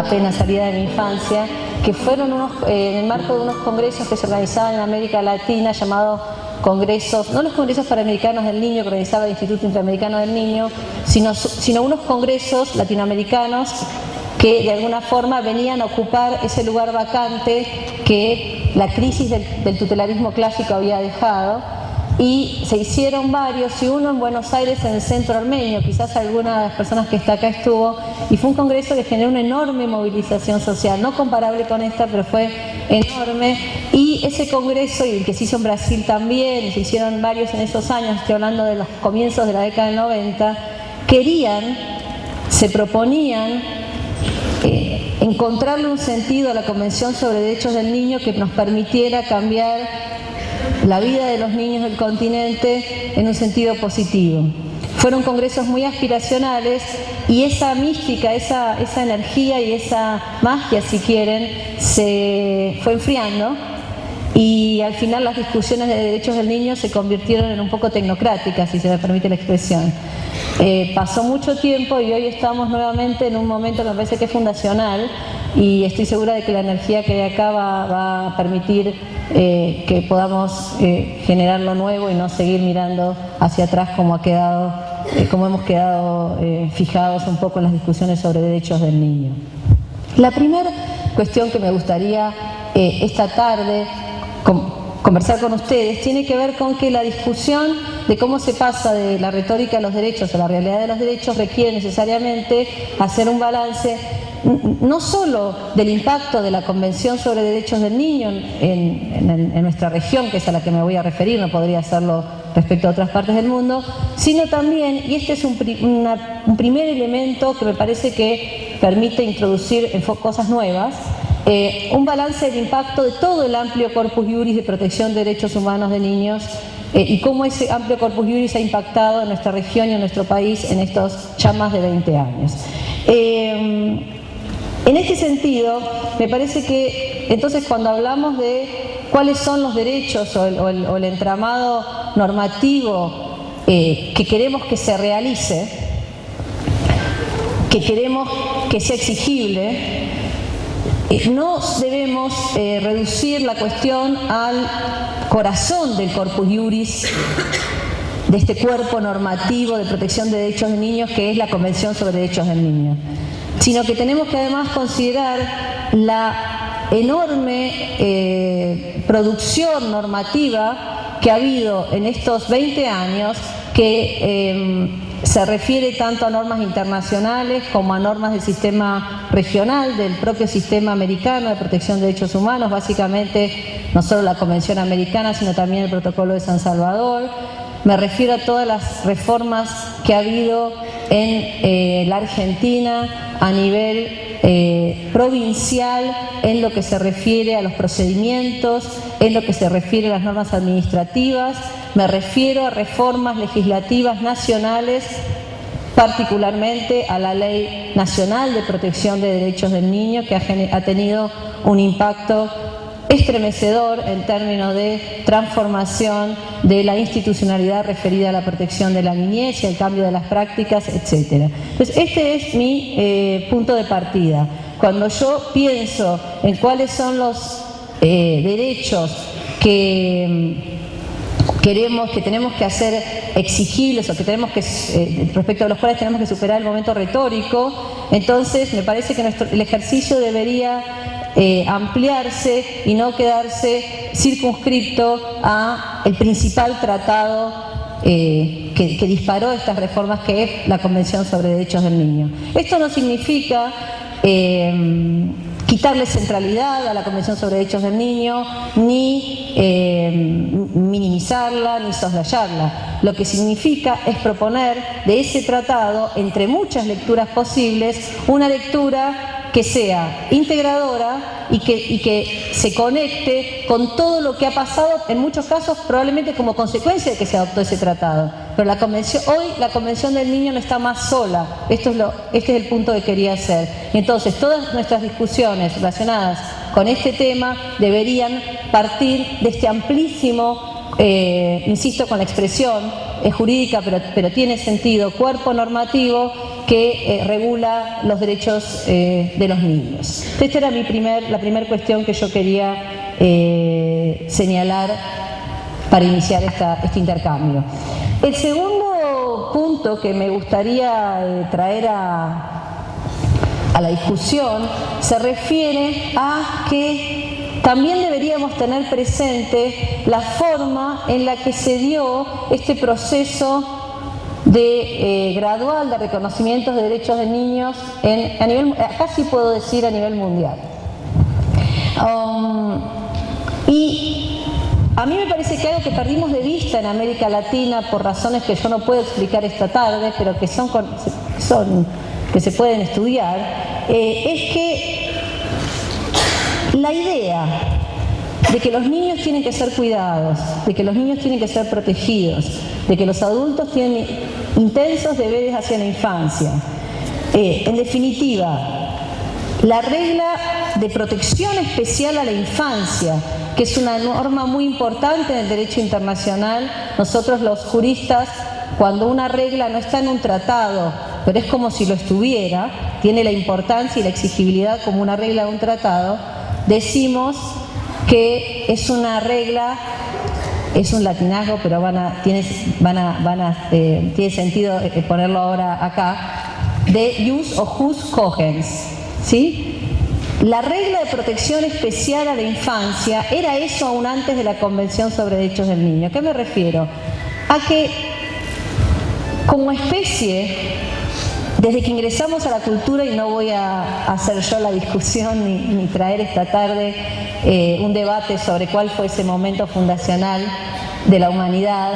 apenas salida de mi infancia, que fueron en el marco de unos congresos que se organizaban en América Latina llamados congresos, no los congresos panamericanos del niño que organizaba el Instituto Interamericano del Niño, sino unos congresos latinoamericanos que de alguna forma venían a ocupar ese lugar vacante que la crisis del tutelarismo clásico había dejado, y se hicieron varios, y uno en Buenos Aires, en el centro armenio, quizás alguna de las personas que está acá estuvo, y fue un congreso que generó una enorme movilización social, no comparable con esta, pero fue enorme. Y ese congreso, y el que se hizo en Brasil también, y se hicieron varios en esos años, estoy hablando de los comienzos de la década del 90, se proponían encontrarle un sentido a la Convención sobre Derechos del Niño que nos permitiera cambiar la vida de los niños del continente en un sentido positivo. Fueron congresos muy aspiracionales, y esa mística, esa energía y esa magia, si quieren, se fue enfriando, y al final las discusiones de derechos del niño se convirtieron en un poco tecnocráticas, si se me permite la expresión. Pasó mucho tiempo y hoy estamos nuevamente en un momento que me parece que es fundacional, y estoy segura de que la energía que hay acá va a permitir que podamos generar lo nuevo y no seguir mirando hacia atrás como hemos quedado fijados un poco en las discusiones sobre derechos del niño. La primera cuestión que me gustaría esta tarde conversar con ustedes tiene que ver con que la discusión de cómo se pasa de la retórica de los derechos a la realidad de los derechos requiere necesariamente hacer un balance no solo del impacto de la Convención sobre Derechos del Niño en nuestra región, que es a la que me voy a referir, no podría hacerlo respecto a otras partes del mundo, sino también, y este es un primer elemento que me parece que permite introducir cosas nuevas, un balance del impacto de todo el amplio corpus iuris de protección de derechos humanos de niños, y cómo ese amplio corpus iuris ha impactado en nuestra región y en nuestro país en estos ya más de 20 años. En este sentido, me parece que entonces cuando hablamos de cuáles son los derechos o el entramado normativo que queremos que se realice, que queremos que sea exigible, no debemos reducir la cuestión al corazón del corpus iuris, de este cuerpo normativo de protección de derechos de niños que es la Convención sobre Derechos del Niño, sino que tenemos que además considerar la enorme producción normativa que ha habido en estos 20 años que se refiere tanto a normas internacionales como a normas del sistema regional, del propio sistema americano de protección de derechos humanos, básicamente no solo la Convención Americana, sino también el Protocolo de San Salvador. Me refiero a todas las reformas que ha habido en la Argentina a nivel provincial en lo que se refiere a los procedimientos, en lo que se refiere a las normas administrativas. Me refiero a reformas legislativas nacionales, particularmente a la Ley Nacional de Protección de Derechos del Niño, que ha tenido un impacto estremecedor en términos de transformación de la institucionalidad referida a la protección de la niñez y al cambio de las prácticas, etc. Entonces, este es mi punto de partida. Cuando yo pienso en cuáles son los derechos que tenemos que hacer exigibles o que tenemos que respecto a los cuales tenemos que superar el momento retórico, entonces me parece que el ejercicio debería ampliarse y no quedarse circunscripto a el principal tratado que disparó estas reformas, que es la Convención sobre Derechos del Niño. Esto no significa quitarle centralidad a la Convención sobre Derechos del Niño, ni minimizarla, ni soslayarla. Lo que significa es proponer de ese tratado, entre muchas lecturas posibles, una lectura que sea integradora y que se conecte con todo lo que ha pasado, en muchos casos probablemente como consecuencia de que se adoptó ese tratado. Pero hoy la Convención del Niño no está más sola. Este es el punto que quería hacer. Y entonces todas nuestras discusiones relacionadas con este tema deberían partir de este amplísimo, insisto con la expresión jurídica, pero tiene sentido, cuerpo normativo, que regula los derechos de los niños. Esta era la primera cuestión que yo quería señalar para iniciar este intercambio. El segundo punto que me gustaría traer a la discusión se refiere a que también deberíamos tener presente la forma en la que se dio este proceso gradual de reconocimiento de derechos de niños acá sí puedo decir a nivel mundial. Y a mí me parece que algo que perdimos de vista en América Latina por razones que yo no puedo explicar esta tarde, pero que que se pueden estudiar, es que la idea de que los niños tienen que ser cuidados, de que los niños tienen que ser protegidos, de que los adultos tienen intensos deberes hacia la infancia. En definitiva, la regla de protección especial a la infancia, que es una norma muy importante en el derecho internacional. Nosotros los juristas, cuando una regla no está en un tratado, pero es como si lo estuviera, tiene la importancia y la exigibilidad como una regla de un tratado, decimos que es una regla, es un latinazgo, pero tiene sentido ponerlo ahora acá, de jus o jus cogens, ¿sí? La regla de protección especial a la infancia era eso aún antes de la Convención sobre Derechos del Niño. ¿A qué me refiero? A que como especie, desde que ingresamos a la cultura, y no voy a hacer yo la discusión ni traer esta tarde un debate sobre cuál fue ese momento fundacional de la humanidad,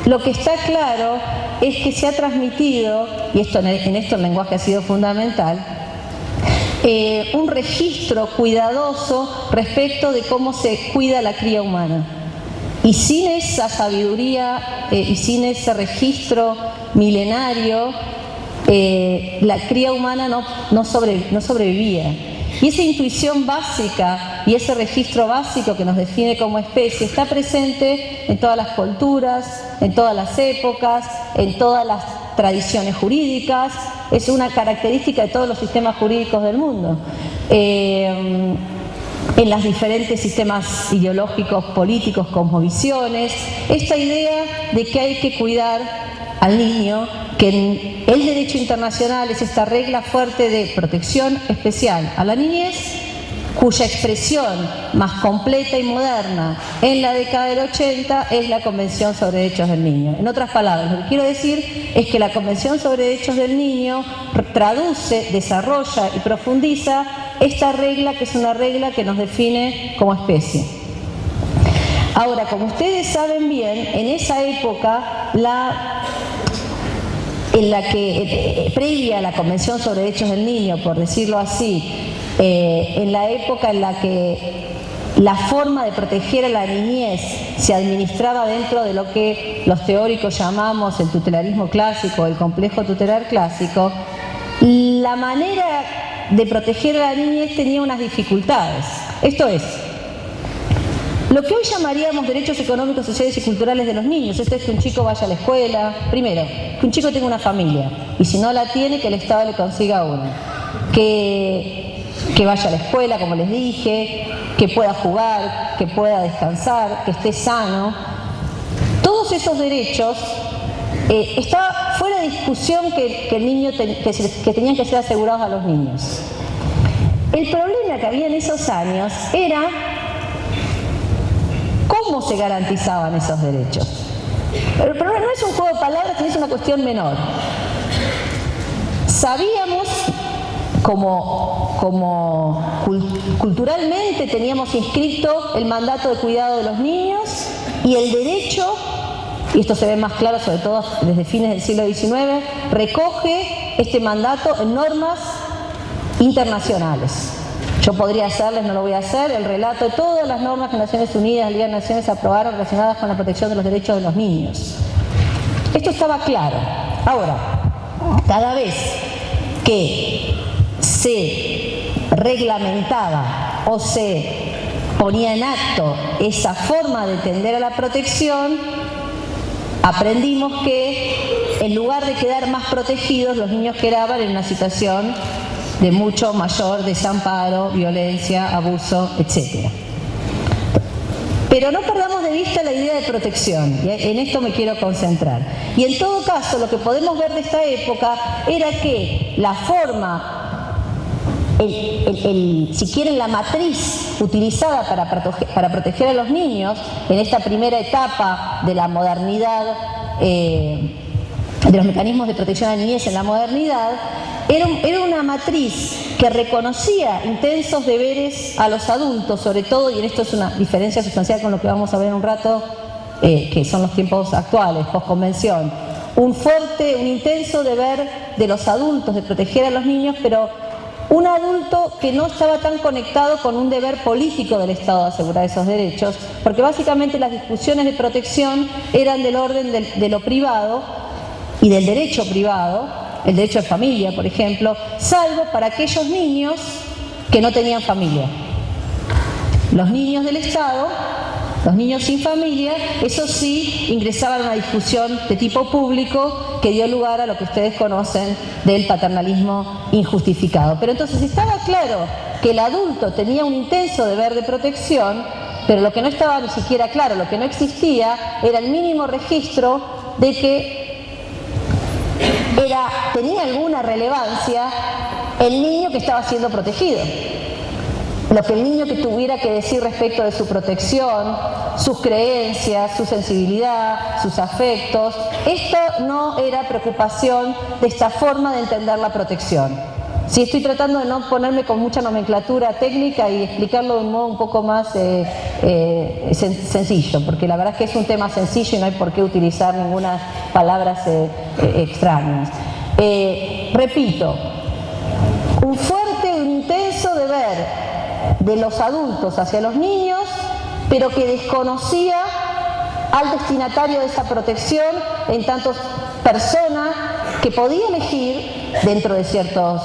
lo que está claro es que se ha transmitido, y en esto el lenguaje ha sido fundamental, un registro cuidadoso respecto de cómo se cuida la cría humana. Y sin esa sabiduría y sin ese registro milenario, la cría humana no sobrevivía. Y esa intuición básica y ese registro básico que nos define como especie está presente en todas las culturas, en todas las épocas, en todas las tradiciones jurídicas. Es una característica de todos los sistemas jurídicos del mundo. En los diferentes sistemas ideológicos, políticos, cosmovisiones, esta idea de que hay que cuidar al niño, que en el derecho internacional es esta regla fuerte de protección especial a la niñez, cuya expresión más completa y moderna en la década del 80 es la Convención sobre Derechos del Niño. En otras palabras, lo que quiero decir es que la Convención sobre Derechos del Niño traduce, desarrolla y profundiza esta regla, que es una regla que nos define como especie. Ahora, como ustedes saben bien, en esa época, en la que previa a la Convención sobre Derechos del Niño, por decirlo así, en la época en la que la forma de proteger a la niñez se administraba dentro de lo que los teóricos llamamos el tutelarismo clásico, el complejo tutelar clásico, la manera de proteger a la niñez tenía unas dificultades. Esto es, lo que hoy llamaríamos derechos económicos, sociales y culturales de los niños. Esto es que un chico vaya a la escuela, primero, que un chico tenga una familia, y si no la tiene, que el Estado le consiga una, que vaya a la escuela, como les dije, que pueda jugar, que pueda descansar, que esté sano. Todos esos derechos estaba fuera de discusión que tenían que ser asegurados a los niños. El problema que había en esos años era cómo se garantizaban esos derechos. Pero el problema no es un juego de palabras, sino es una cuestión menor. Sabíamos, culturalmente teníamos inscrito el mandato de cuidado de los niños y el derecho, y esto se ve más claro sobre todo desde fines del siglo XIX, recoge este mandato en normas internacionales. Yo podría hacerles, no lo voy a hacer, el relato de todas las normas que Naciones Unidas, la Liga de Naciones aprobaron relacionadas con la protección de los derechos de los niños. Esto estaba claro. Ahora, cada vez que se reglamentaba o se ponía en acto esa forma de tender a la protección, aprendimos que en lugar de quedar más protegidos, los niños quedaban en una situación de mucho mayor desamparo, violencia, abuso, etc. Pero no perdamos de vista la idea de protección, y en esto me quiero concentrar. Y en todo caso, lo que podemos ver de esta época era que la forma, si quieren, la matriz utilizada para proteger a los niños en esta primera etapa de la modernidad, de los mecanismos de protección a la niñez en la modernidad, era una matriz que reconocía intensos deberes a los adultos, sobre todo, y en esto es una diferencia sustancial con lo que vamos a ver en un rato, que son los tiempos actuales, posconvención, un intenso deber de los adultos de proteger a los niños, pero un adulto que no estaba tan conectado con un deber político del Estado de asegurar esos derechos, porque básicamente las discusiones de protección eran del orden de lo privado y del derecho privado, el derecho de familia, por ejemplo, salvo para aquellos niños que no tenían familia. Los niños del Estado, los niños sin familia, eso sí, ingresaban a una discusión de tipo público que dio lugar a lo que ustedes conocen del paternalismo injustificado. Pero entonces estaba claro que el adulto tenía un intenso deber de protección, pero lo que no estaba ni siquiera claro, lo que no existía, era el mínimo registro de que tenía alguna relevancia el niño que estaba siendo protegido. Lo que el niño que tuviera que decir respecto de su protección, sus creencias, su sensibilidad, sus afectos, esto no era preocupación de esta forma de entender la protección. Sí, estoy tratando de no ponerme con mucha nomenclatura técnica y explicarlo de un modo un poco más sencillo, porque la verdad es que es un tema sencillo y no hay por qué utilizar ninguna palabras extrañas. Repito, un fuerte, un intenso deber de los adultos hacia los niños, pero que desconocía al destinatario de esa protección, en tanto persona que podía elegir dentro de ciertos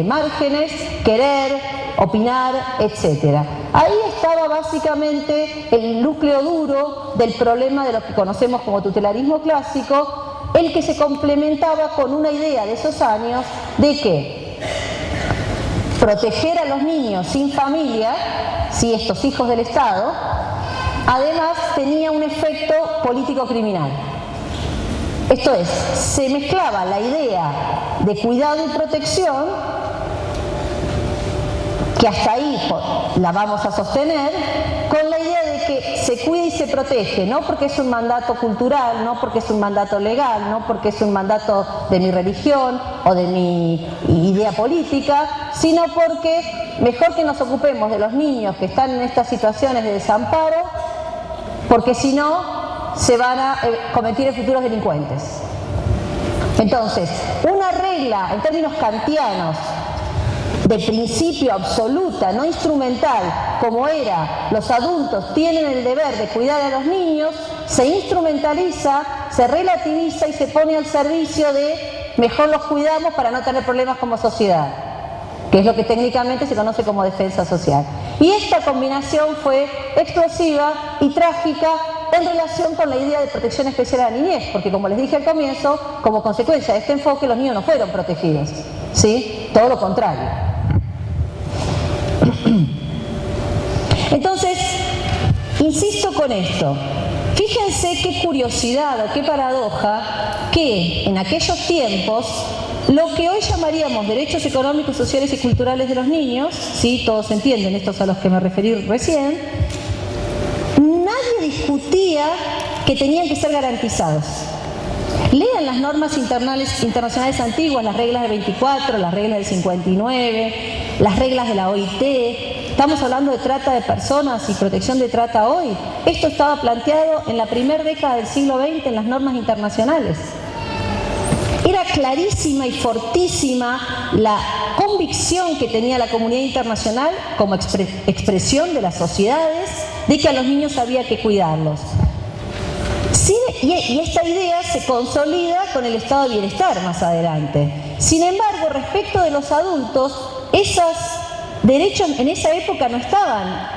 márgenes, querer, opinar, etc. Ahí estaba básicamente el núcleo duro del problema de lo que conocemos como tutelarismo clásico, el que se complementaba con una idea de esos años de que proteger a los niños sin familia, si estos hijos del Estado, además tenía un efecto político-criminal. Esto es, se mezclaba la idea de cuidado y protección, que hasta ahí la vamos a sostener, con la idea de que se cuida y se protege, no porque es un mandato cultural, no porque es un mandato legal, no porque es un mandato de mi religión o de mi idea política, sino porque mejor que nos ocupemos de los niños que están en estas situaciones de desamparo, porque si no se van a convertir en futuros delincuentes. Entonces, una regla en términos kantianos de principio absoluta, no instrumental, como era los adultos tienen el deber de cuidar a los niños, se instrumentaliza, se relativiza y se pone al servicio de mejor los cuidamos para no tener problemas como sociedad, que es lo que técnicamente se conoce como defensa social. Y esta combinación fue explosiva y trágica en relación con la idea de protección especial a la niñez, porque como les dije al comienzo, como consecuencia de este enfoque los niños no fueron protegidos, ¿sí? Todo lo contrario. Entonces, insisto con esto, fíjense qué curiosidad o qué paradoja que en aquellos tiempos lo que hoy llamaríamos derechos económicos, sociales y culturales de los niños, ¿sí? Todos entienden, estos a los que me referí recién, nadie discutía que tenían que ser garantizados. Lean las normas internacionales antiguas, las reglas del 24, las reglas del 59, las reglas de la OIT. Estamos hablando de trata de personas y protección de trata hoy. Esto estaba planteado en la primera década del siglo XX en las normas internacionales. Era clarísima y fortísima la convicción que tenía la comunidad internacional como expresión de las sociedades de que a los niños había que cuidarlos. Sí, y esta idea se consolida con el estado de bienestar más adelante. Sin embargo, respecto de los adultos, esos derechos en esa época no estaban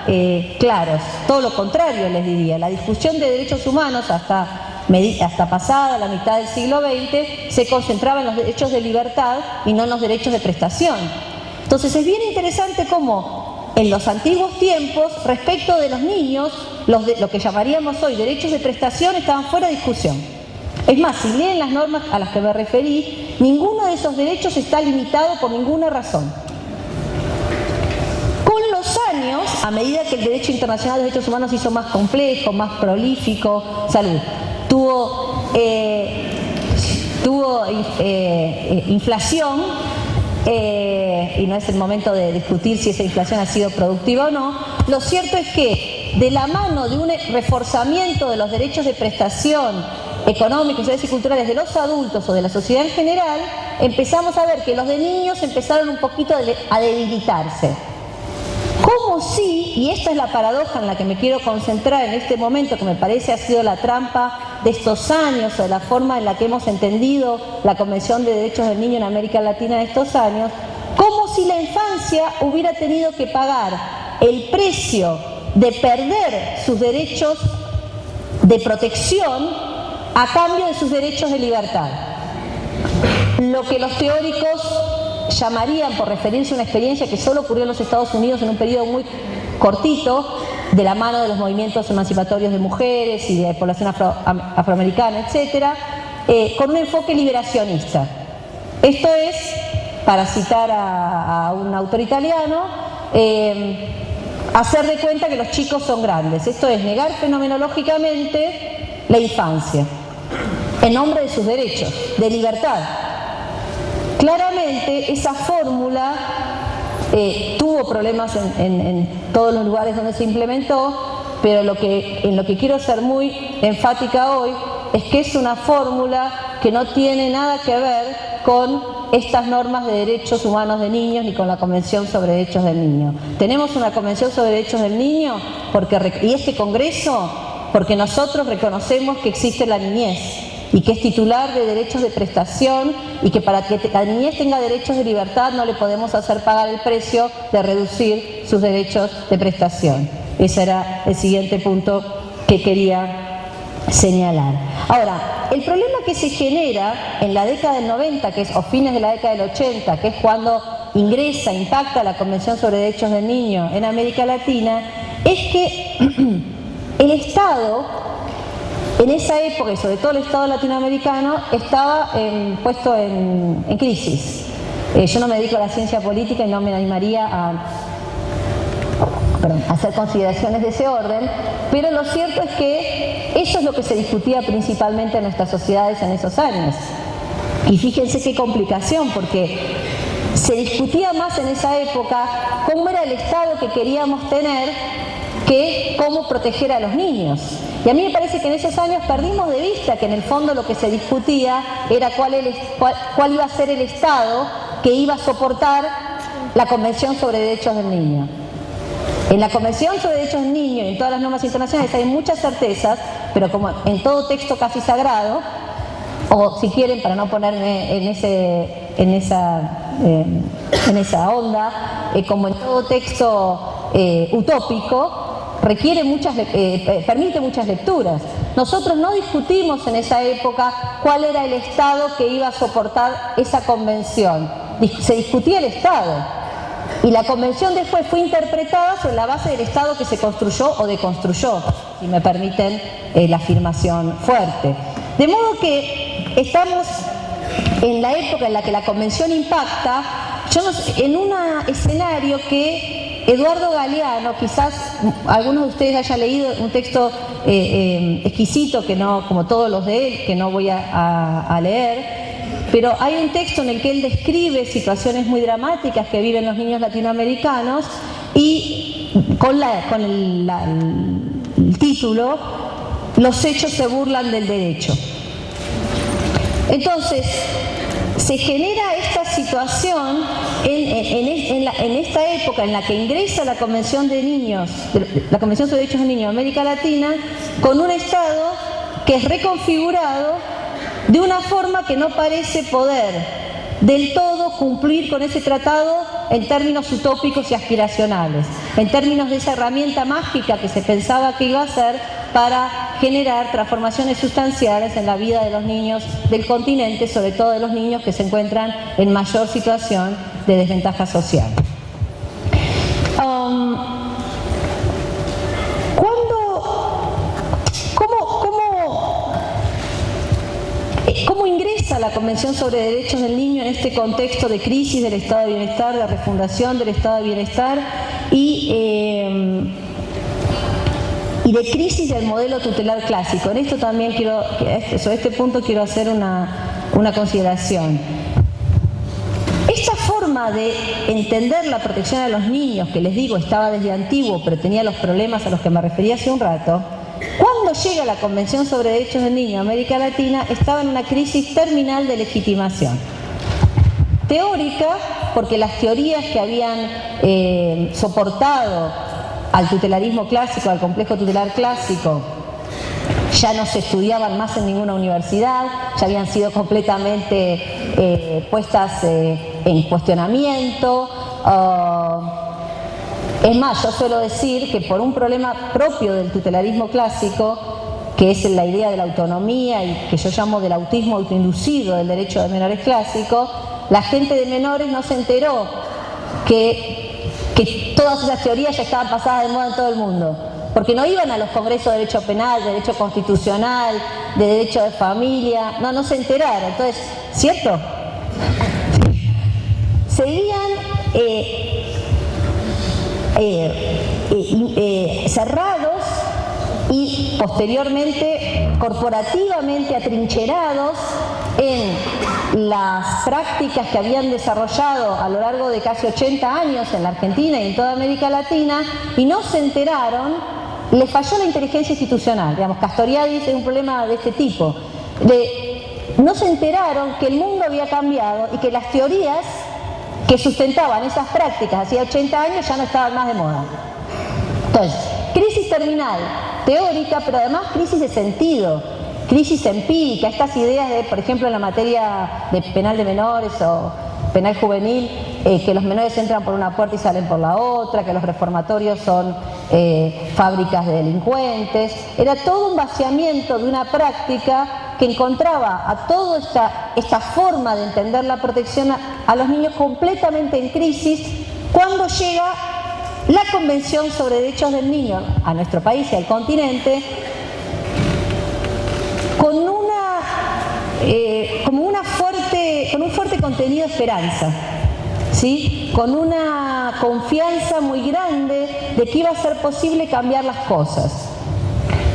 claros, todo lo contrario les diría. La discusión de derechos humanos hasta hasta pasada la mitad del siglo XX, se concentraba en los derechos de libertad y no en los derechos de prestación. Entonces es bien interesante cómo en los antiguos tiempos, respecto de los niños, lo que llamaríamos hoy derechos de prestación estaban fuera de discusión. Es más, si leen las normas a las que me referí, ninguno de esos derechos está limitado por ninguna razón. Con los años, a medida que el derecho internacional de derechos humanos se hizo más complejo, más prolífico, tuvo inflación, y no es el momento de discutir si esa inflación ha sido productiva o no, lo cierto es que de la mano de un reforzamiento de los derechos de prestación económicos, sociales y culturales de los adultos o de la sociedad en general, empezamos a ver que los de niños empezaron un poquito a debilitarse. Como si, y esta es la paradoja en la que me quiero concentrar en este momento, que me parece ha sido la trampa de estos años o de la forma en la que hemos entendido la Convención de Derechos del Niño en América Latina de estos años, como si la infancia hubiera tenido que pagar el precio de perder sus derechos de protección a cambio de sus derechos de libertad. Lo que los teóricos llamarían, por referirse a una experiencia que solo ocurrió en los Estados Unidos en un periodo muy cortito, de la mano de los movimientos emancipatorios de mujeres y de población afroamericana, etcétera, con un enfoque liberacionista. Esto es, para citar a un autor italiano, hacer de cuenta que los chicos son grandes. Esto es negar fenomenológicamente la infancia, en nombre de sus derechos, de libertad. Claramente esa fórmula tuvo problemas en todos los lugares donde se implementó, pero en lo que quiero ser muy enfática hoy es que es una fórmula que no tiene nada que ver con estas normas de derechos humanos de niños ni con la Convención sobre Derechos del Niño. Tenemos una Convención sobre Derechos del Niño y este Congreso porque nosotros reconocemos que existe la niñez y que es titular de derechos de prestación y que para que la niñez tenga derechos de libertad no le podemos hacer pagar el precio de reducir sus derechos de prestación. Ese era el siguiente punto que quería señalar. Ahora, el problema que se genera en la década del 90, o fines de la década del 80, que es cuando impacta la Convención sobre Derechos del Niño en América Latina, es que el Estado, en esa época, y sobre todo el Estado latinoamericano, estaba puesto en crisis. Yo no me dedico a la ciencia política y no me animaría a hacer consideraciones de ese orden, pero lo cierto es que eso es lo que se discutía principalmente en nuestras sociedades en esos años. Y fíjense qué complicación, porque se discutía más en esa época cómo era el Estado que queríamos tener que cómo proteger a los niños. Y a mí me parece que en esos años perdimos de vista que en el fondo lo que se discutía era cuál iba a ser el Estado que iba a soportar la Convención sobre Derechos del Niño. En la Convención sobre Derechos del Niño y en todas las normas internacionales hay muchas certezas, pero como en todo texto casi sagrado, o si quieren, para no ponerme en esa onda, como en todo texto utópico, permite muchas lecturas. Nosotros no discutimos en esa época cuál era el Estado que iba a soportar esa convención. Se discutía el Estado. Y la convención después fue interpretada sobre la base del Estado que se construyó o deconstruyó, si me permiten la afirmación fuerte. De modo que estamos en la época en la que la convención impacta, en un escenario que Eduardo Galeano, quizás algunos de ustedes hayan leído un texto exquisito, que no, como todos los de él, que no voy a leer, pero hay un texto en el que él describe situaciones muy dramáticas que viven los niños latinoamericanos y con el título "Los hechos se burlan del derecho". Entonces, se genera esta situación en esta época en la que ingresa la Convención de Niños, la Convención sobre Derechos del Niño de América Latina, con un Estado que es reconfigurado de una forma que no parece poder del todo cumplir con ese tratado en términos utópicos y aspiracionales, en términos de esa herramienta mágica que se pensaba que iba a ser para generar transformaciones sustanciales en la vida de los niños del continente, sobre todo de los niños que se encuentran en mayor situación de desventaja social. ¿Cómo ingresa la Convención sobre Derechos del Niño en este contexto de crisis del estado de bienestar, de refundación del estado de bienestar y de crisis del modelo tutelar clásico? En esto también sobre este punto quiero hacer una consideración. Esta forma de entender la protección a los niños, que les digo estaba desde antiguo, pero tenía los problemas a los que me referí hace un rato, cuando llega la Convención sobre Derechos del Niño a América Latina, estaba en una crisis terminal de legitimación. Teórica, porque las teorías que habían soportado al tutelarismo clásico, al complejo tutelar clásico, ya no se estudiaban más en ninguna universidad, ya habían sido completamente puestas en cuestionamiento. Es más, yo suelo decir que por un problema propio del tutelarismo clásico, que es la idea de la autonomía y que yo llamo del autismo autoinducido del derecho de menores clásico, la gente de menores no se enteró que todas esas teorías ya estaban pasadas de moda en todo el mundo, porque no iban a los congresos de derecho penal, de derecho constitucional, de derecho de familia, no se enteraron. Entonces, ¿cierto? Seguían cerrados y posteriormente corporativamente atrincherados en las prácticas que habían desarrollado a lo largo de casi 80 años en la Argentina y en toda América Latina, y no se enteraron, les falló la inteligencia institucional. Digamos, Castoriadis es un problema de este tipo. No se enteraron que el mundo había cambiado y que las teorías que sustentaban esas prácticas hacía 80 años ya no estaban más de moda. Entonces, crisis terminal, teórica, pero además crisis de sentido, crisis empírica, estas ideas de, por ejemplo, en la materia de penal de menores o penal juvenil, que los menores entran por una puerta y salen por la otra, que los reformatorios son fábricas de delincuentes. Era todo un vaciamiento de una práctica que encontraba a toda esta forma de entender la protección a los niños completamente en crisis cuando llega la Convención sobre Derechos del Niño a nuestro país y al continente con un fuerte contenido de esperanza, ¿sí? Con una confianza muy grande de que iba a ser posible cambiar las cosas.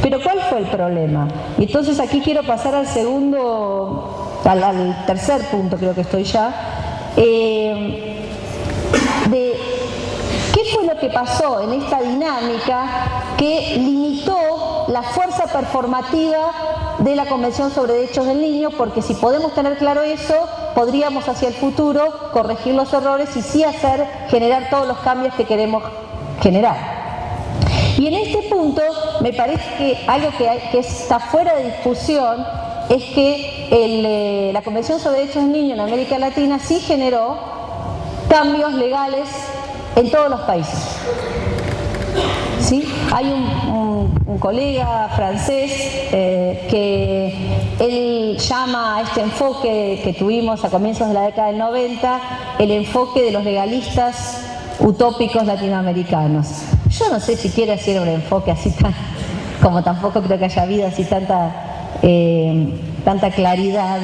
Pero ¿cuál fue el problema? Y entonces aquí quiero pasar al tercer punto, creo que estoy ya, de qué fue lo que pasó en esta dinámica que limitó la fuerza performativa de la Convención sobre Derechos del Niño, porque si podemos tener claro eso, podríamos hacia el futuro corregir los errores y sí generar todos los cambios que queremos generar. Y en este punto me parece que algo que está fuera de discusión es que la Convención sobre Derechos del Niño en América Latina sí generó cambios legales en todos los países. ¿Sí? Hay un colega francés que él llama a este enfoque que tuvimos a comienzos de la década del 90 el enfoque de los legalistas utópicos latinoamericanos. Yo no sé siquiera si era un enfoque así como tampoco creo que haya habido así tanta claridad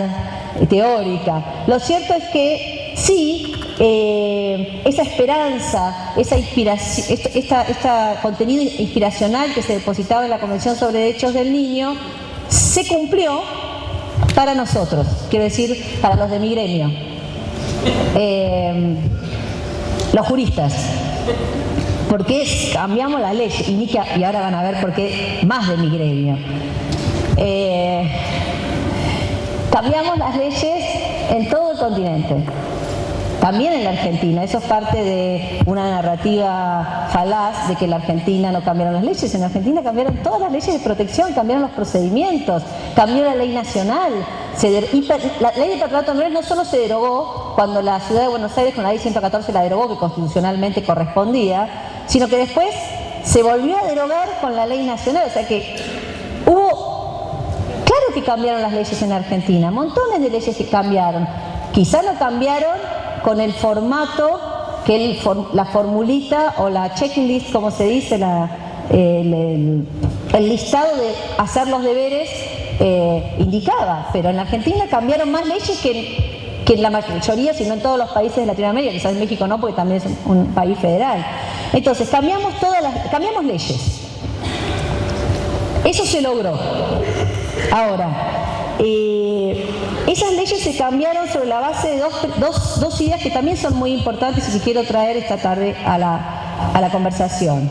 teórica. Lo cierto es que sí, esa esperanza, esa inspiración, este contenido inspiracional que se depositaba en la Convención sobre Derechos del Niño se cumplió para nosotros, quiero decir, para los de mi gremio, los juristas. Porque cambiamos la ley y ahora van a ver por qué más de mi gremio. Cambiamos las leyes en todo el continente, también en la Argentina. Eso es parte de una narrativa falaz de que en la Argentina no cambiaron las leyes. En la Argentina cambiaron todas las leyes de protección, cambiaron los procedimientos, cambió la ley nacional. La ley de patronato menores no solo se derogó cuando la Ciudad de Buenos Aires con la ley 114 la derogó, que constitucionalmente correspondía, sino que después se volvió a derogar con la ley nacional. O sea que hubo que cambiaron las leyes en Argentina, montones de leyes que cambiaron. Quizá no cambiaron con el formato que la formulita o la checklist, como se dice, el listado de hacer los deberes indicaba, pero en Argentina cambiaron más leyes que en la mayoría, si no en todos los países de Latinoamérica, quizás en México no, porque también es un país federal. Entonces cambiamos leyes. Eso se logró. Ahora, esas leyes se cambiaron sobre la base de dos ideas que también son muy importantes y que quiero traer esta tarde a la conversación,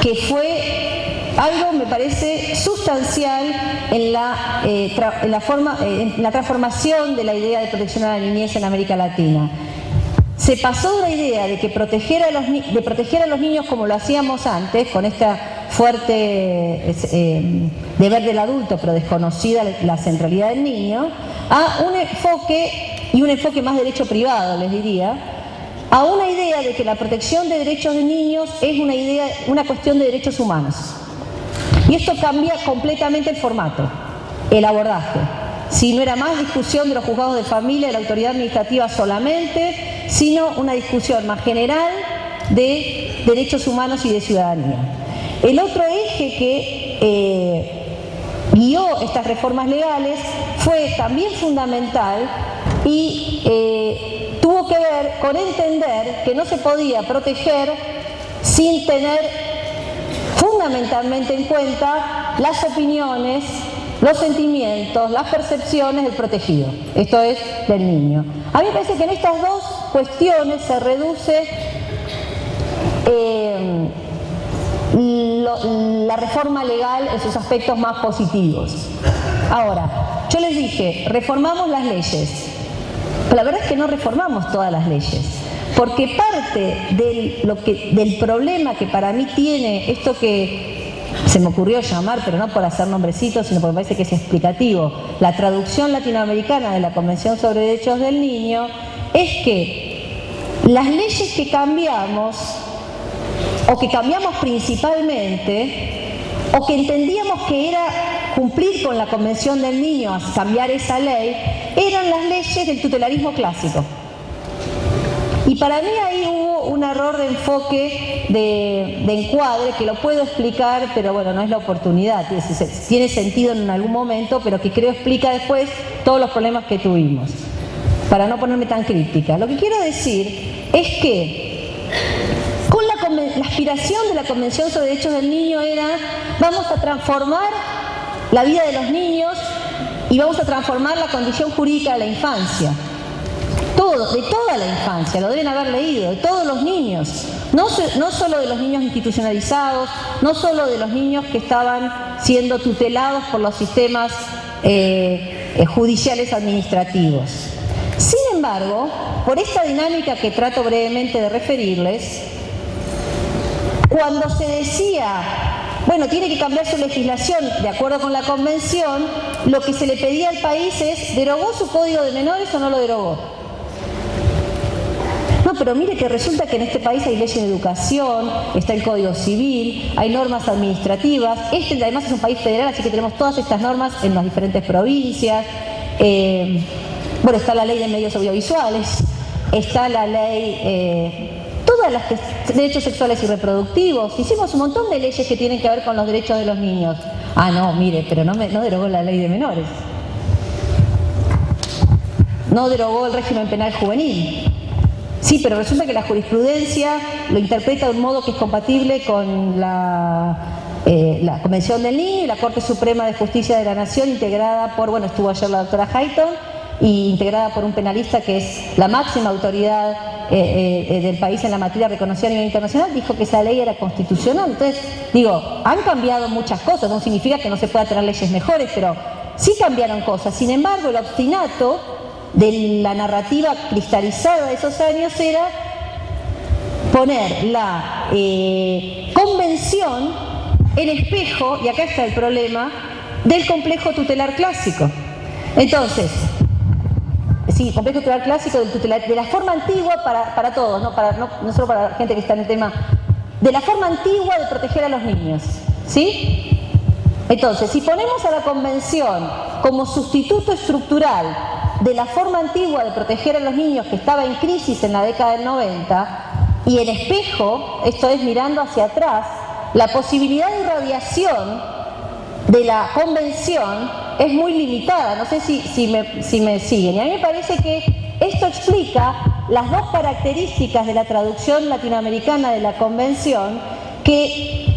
que fue algo, me parece, sustancial en la transformación de la idea de protección a la niñez en América Latina. Se pasó de la idea de que proteger a los niños como lo hacíamos antes, con esta fuerte deber del adulto, pero desconocida la centralidad del niño, a un enfoque más de derecho privado, les diría, a una idea de que la protección de derechos de niños es una cuestión de derechos humanos. Y esto cambia completamente el formato, el abordaje. Si no era más discusión de los juzgados de familia, de la autoridad administrativa solamente, sino una discusión más general de derechos humanos y de ciudadanía. El otro eje que guió estas reformas legales fue también fundamental y tuvo que ver con entender que no se podía proteger sin tener fundamentalmente en cuenta las opiniones, los sentimientos, las percepciones del protegido, esto es, del niño. A mí me parece que en estas dos cuestiones se reduce la reforma legal en sus aspectos más positivos. Ahora, yo les dije, reformamos las leyes, pero la verdad es que no reformamos todas las leyes, porque parte del problema que para mí tiene esto que se me ocurrió llamar, pero no por hacer nombrecitos, sino porque me parece que es explicativo, la traducción latinoamericana de la Convención sobre Derechos del Niño, es que las leyes que cambiamos, o que cambiamos principalmente, o que entendíamos que era cumplir con la Convención del Niño, a cambiar esa ley, eran las leyes del tutelarismo clásico. Y para mí ahí hubo un error de enfoque, de encuadre, que lo puedo explicar, pero bueno, no es la oportunidad, tiene sentido en algún momento, pero que creo explica después todos los problemas que tuvimos, para no ponerme tan crítica. Lo que quiero decir es que con la aspiración de la Convención sobre Derechos del Niño era: vamos a transformar la vida de los niños y vamos a transformar la condición jurídica de la infancia. De toda la infancia, lo deben haber leído, de todos los niños, no solo de los niños institucionalizados, no solo de los niños que estaban siendo tutelados por los sistemas judiciales administrativos. Sin embargo, por esta dinámica que trato brevemente de referirles, cuando se decía, bueno, tiene que cambiar su legislación de acuerdo con la Convención, lo que se le pedía al país es: ¿derogó su Código de Menores o no lo derogó? No, pero mire que resulta que en este país hay leyes de educación, está el Código Civil, hay normas administrativas. Este además es un país federal, así que tenemos todas estas normas en las diferentes provincias. Bueno, está la ley de medios audiovisuales, está la ley, todas las derechos sexuales y reproductivos. Hicimos un montón de leyes que tienen que ver con los derechos de los niños. Ah, no, mire, pero no derogó la ley de menores. No derogó el régimen penal juvenil. Sí, pero resulta que la jurisprudencia lo interpreta de un modo que es compatible con la Convención del Niño y la Corte Suprema de Justicia de la Nación, integrada por, bueno, estuvo ayer la doctora Hayton, y integrada por un penalista que es la máxima autoridad del país en la materia reconocida a nivel internacional, dijo que esa ley era constitucional. Entonces, digo, han cambiado muchas cosas, no significa que no se pueda tener leyes mejores, pero sí cambiaron cosas. Sin embargo, el obstinato de la narrativa cristalizada de esos años era poner la convención en espejo, y acá está el problema, del complejo tutelar clásico. Entonces, sí, complejo tutelar clásico del tutelar, de la forma antigua para todos, no solo para la gente que está en el tema, de la forma antigua de proteger a los niños, ¿sí? Entonces, si ponemos a la Convención como sustituto estructural de la forma antigua de proteger a los niños que estaba en crisis en la década del 90, y en espejo, esto es mirando hacia atrás, la posibilidad de irradiación de la Convención es muy limitada. No sé si me siguen. Y a mí me parece que esto explica las dos características de la traducción latinoamericana de la Convención que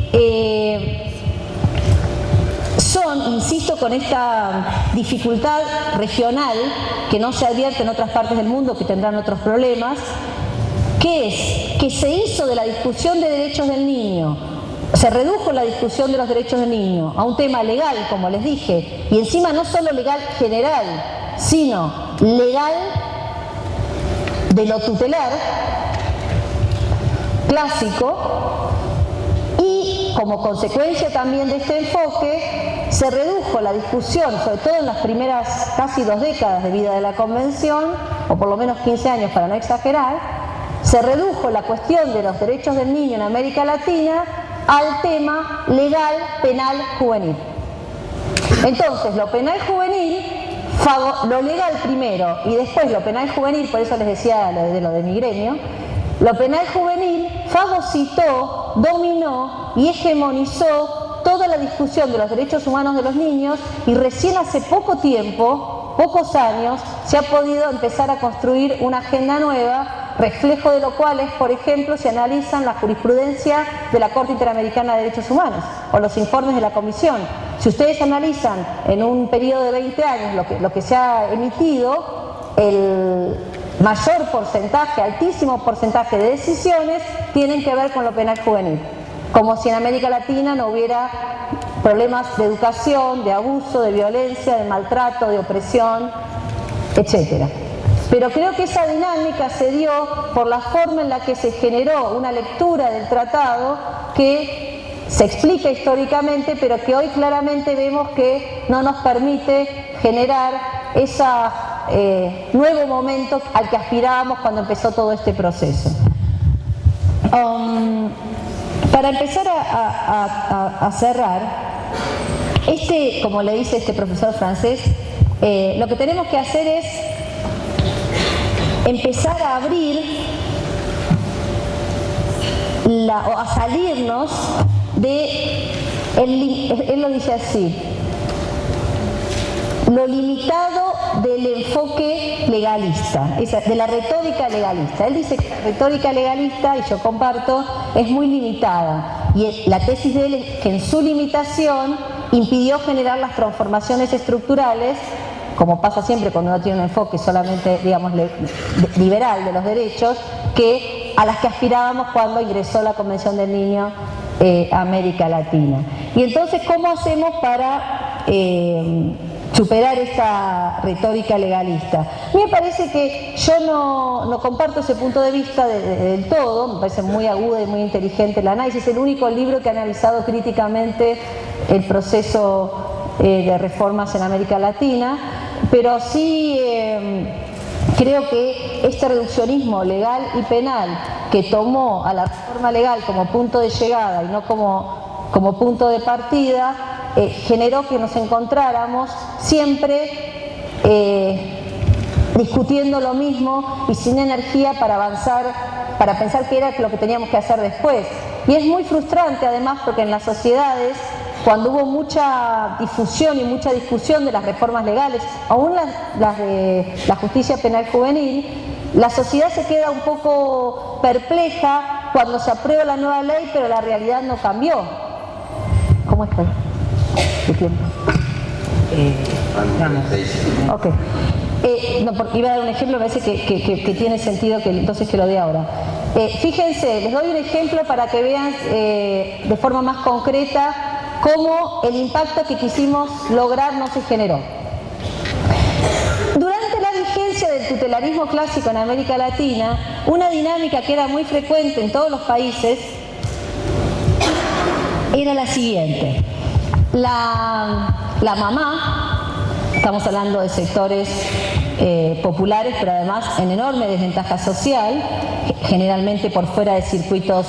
son, insisto, con esta dificultad regional que no se advierte en otras partes del mundo que tendrán otros problemas, que es que se hizo de la discusión de derechos del niño, se redujo la discusión de los derechos del niño a un tema legal, como les dije, y encima no solo legal general, sino legal de lo tutelar, clásico, y como consecuencia también de este enfoque, se redujo la discusión, sobre todo en las primeras casi 2 décadas de vida de la Convención, o por lo menos 15 años para no exagerar, se redujo la cuestión de los derechos del niño en América Latina al tema legal, penal, juvenil. Entonces, lo penal juvenil, lo legal primero y después lo penal juvenil, por eso les decía lo de mi gremio, lo penal juvenil fagocitó, dominó y hegemonizó toda la discusión de los derechos humanos de los niños, y recién hace poco tiempo, pocos años, se ha podido empezar a construir una agenda nueva, reflejo de lo cual es, por ejemplo, si analizan la jurisprudencia de la Corte Interamericana de Derechos Humanos o los informes de la Comisión. Si ustedes analizan en un periodo de 20 años lo que se ha emitido, el mayor porcentaje, altísimo porcentaje de decisiones tienen que ver con lo penal juvenil. Como si en América Latina no hubiera problemas de educación, de abuso, de violencia, de maltrato, de opresión, etc. Pero creo que esa dinámica se dio por la forma en la que se generó una lectura del tratado que se explica históricamente, pero que hoy claramente vemos que no nos permite generar ese nuevo momento al que aspirábamos cuando empezó todo este proceso. Para empezar a cerrar, como le dice este profesor francés, lo que tenemos que hacer es empezar a abrir o a salirnos de, él lo dice así, lo limitado del enfoque legalista, de la retórica legalista. Él dice que la retórica legalista, y yo comparto, es muy limitada, y la tesis de él es que en su limitación impidió generar las transformaciones estructurales, como pasa siempre cuando uno tiene un enfoque solamente, digamos, liberal de los derechos, a las que aspirábamos cuando ingresó la Convención del Niño a América Latina. Y entonces, ¿cómo hacemos para superar esta retórica legalista? A mí me parece que yo no comparto ese punto de vista del todo, me parece muy aguda y muy inteligente el análisis. Es el único libro que ha analizado críticamente el proceso de reformas en América Latina, pero sí creo que este reduccionismo legal y penal que tomó a la reforma legal como punto de llegada y no como punto de partida, generó que nos encontráramos siempre discutiendo lo mismo y sin energía para avanzar, para pensar qué era lo que teníamos que hacer después. Y es muy frustrante además, porque en las sociedades, cuando hubo mucha difusión y mucha discusión de las reformas legales, aún las de la justicia penal juvenil, la sociedad se queda un poco perpleja cuando se aprueba la nueva ley, pero la realidad no cambió. ¿Cómo está? ¿Qué tiempo? Ok. No, porque iba a dar un ejemplo, me parece que tiene sentido entonces que lo dé ahora. Fíjense, les doy un ejemplo para que vean de forma más concreta cómo el impacto que quisimos lograr no se generó. Durante la vigencia del tutelarismo clásico en América Latina, una dinámica que era muy frecuente en todos los países era la siguiente. La mamá, estamos hablando de sectores populares, pero además en enorme desventaja social, generalmente por fuera de circuitos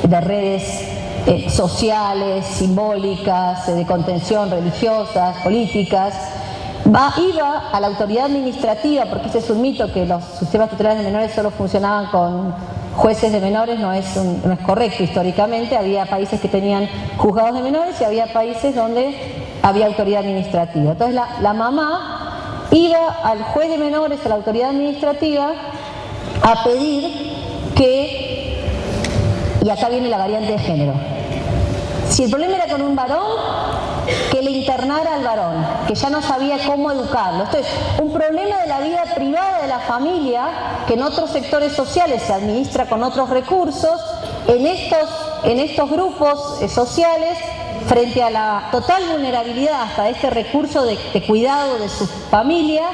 de redes sociales, simbólicas, de contención, religiosas, políticas. Iba a la autoridad administrativa, porque ese es un mito, que los sistemas tutelarios de menores solo funcionaban con jueces de menores, no es correcto históricamente. Había países que tenían juzgados de menores y había países donde había autoridad administrativa. Entonces la mamá iba al juez de menores, a la autoridad administrativa, a pedir que, y acá viene la variante de género, si el problema era con un varón, que le internara al varón, que ya no sabía cómo educarlo. Esto es un problema de la vida privada de la familia, que en otros sectores sociales se administra con otros recursos. En estos grupos sociales, frente a la total vulnerabilidad hasta este recurso de cuidado de su familia,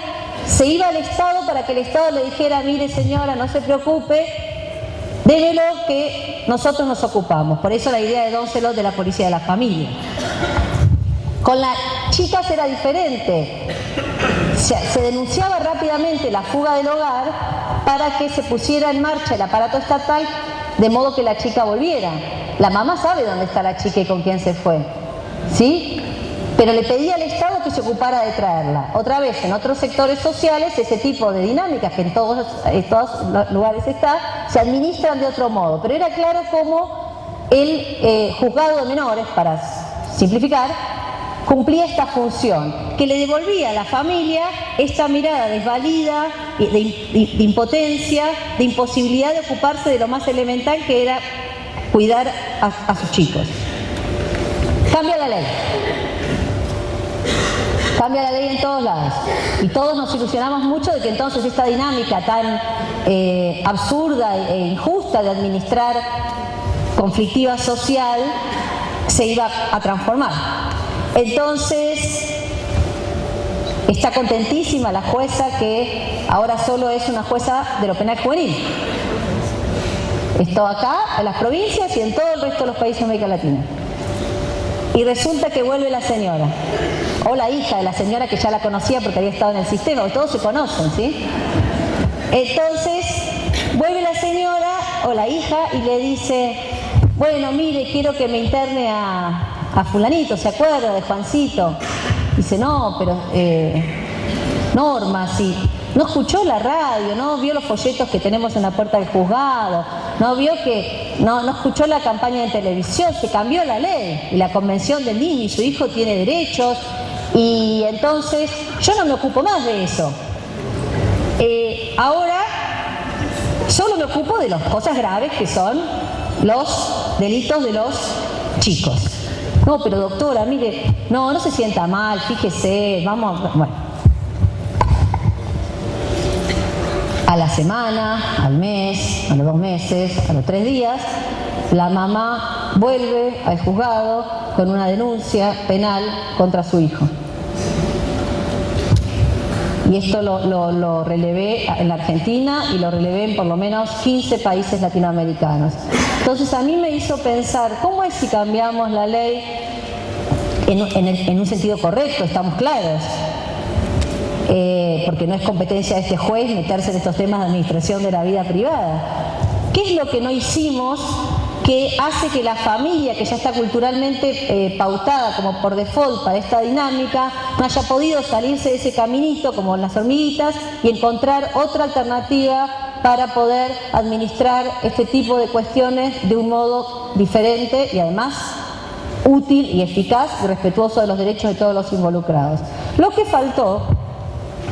se iba al Estado para que el Estado le dijera: mire señora, no se preocupe, démelo que nosotros nos ocupamos. Por eso la idea de Don Celot de la policía de la familia. Con las chicas era diferente. Se denunciaba rápidamente la fuga del hogar para que se pusiera en marcha el aparato estatal, de modo que la chica volviera. La mamá sabe dónde está la chica y con quién se fue, ¿sí? Pero le pedía al Estado que se ocupara de traerla. Otra vez, en otros sectores sociales, ese tipo de dinámicas, que en todos los lugares está, se administran de otro modo. Pero era claro cómo el juzgado de menores, para simplificar, cumplía esta función, que le devolvía a la familia esta mirada desvalida, de impotencia, de imposibilidad de ocuparse de lo más elemental, que era cuidar a sus chicos. Cambia la ley. Cambia la ley en todos lados. Y todos nos ilusionamos mucho de que entonces esta dinámica tan absurda e injusta de administrar conflictiva social se iba a transformar. Entonces, está contentísima la jueza, que ahora solo es una jueza de lo penal juvenil. Esto acá, en las provincias y en todo el resto de los países de América Latina. Y resulta que vuelve la señora, o la hija de la señora, que ya la conocía porque había estado en el sistema, porque todos se conocen, ¿sí? Entonces, vuelve la señora o la hija y le dice: bueno, mire, quiero que me interne a fulanito, ¿se acuerda de Juancito? Dice: no, pero Norma, sí. No escuchó la radio, no vio los folletos que tenemos en la puerta del juzgado, no vio que, no escuchó la campaña de televisión, se cambió la ley y la convención del niño y su hijo tiene derechos, y entonces yo no me ocupo más de eso. Ahora solo me ocupo de las cosas graves, que son los delitos de los chicos. No, pero doctora, mire, no se sienta mal, fíjese, vamos, bueno. A la semana, al mes, a los 2 meses, a los 3 días, la mamá vuelve al juzgado con una denuncia penal contra su hijo. Y esto lo relevé en la Argentina y lo relevé en por lo menos 15 países latinoamericanos. Entonces a mí me hizo pensar, ¿cómo es si cambiamos la ley en un sentido correcto? Estamos claros. Porque no es competencia de este juez meterse en estos temas de administración de la vida privada. ¿Qué es lo que no hicimos que hace que la familia, que ya está culturalmente pautada como por default para esta dinámica, no haya podido salirse de ese caminito como las hormiguitas y encontrar otra alternativa para poder administrar este tipo de cuestiones de un modo diferente y además útil y eficaz y respetuoso de los derechos de todos los involucrados? Lo que faltó,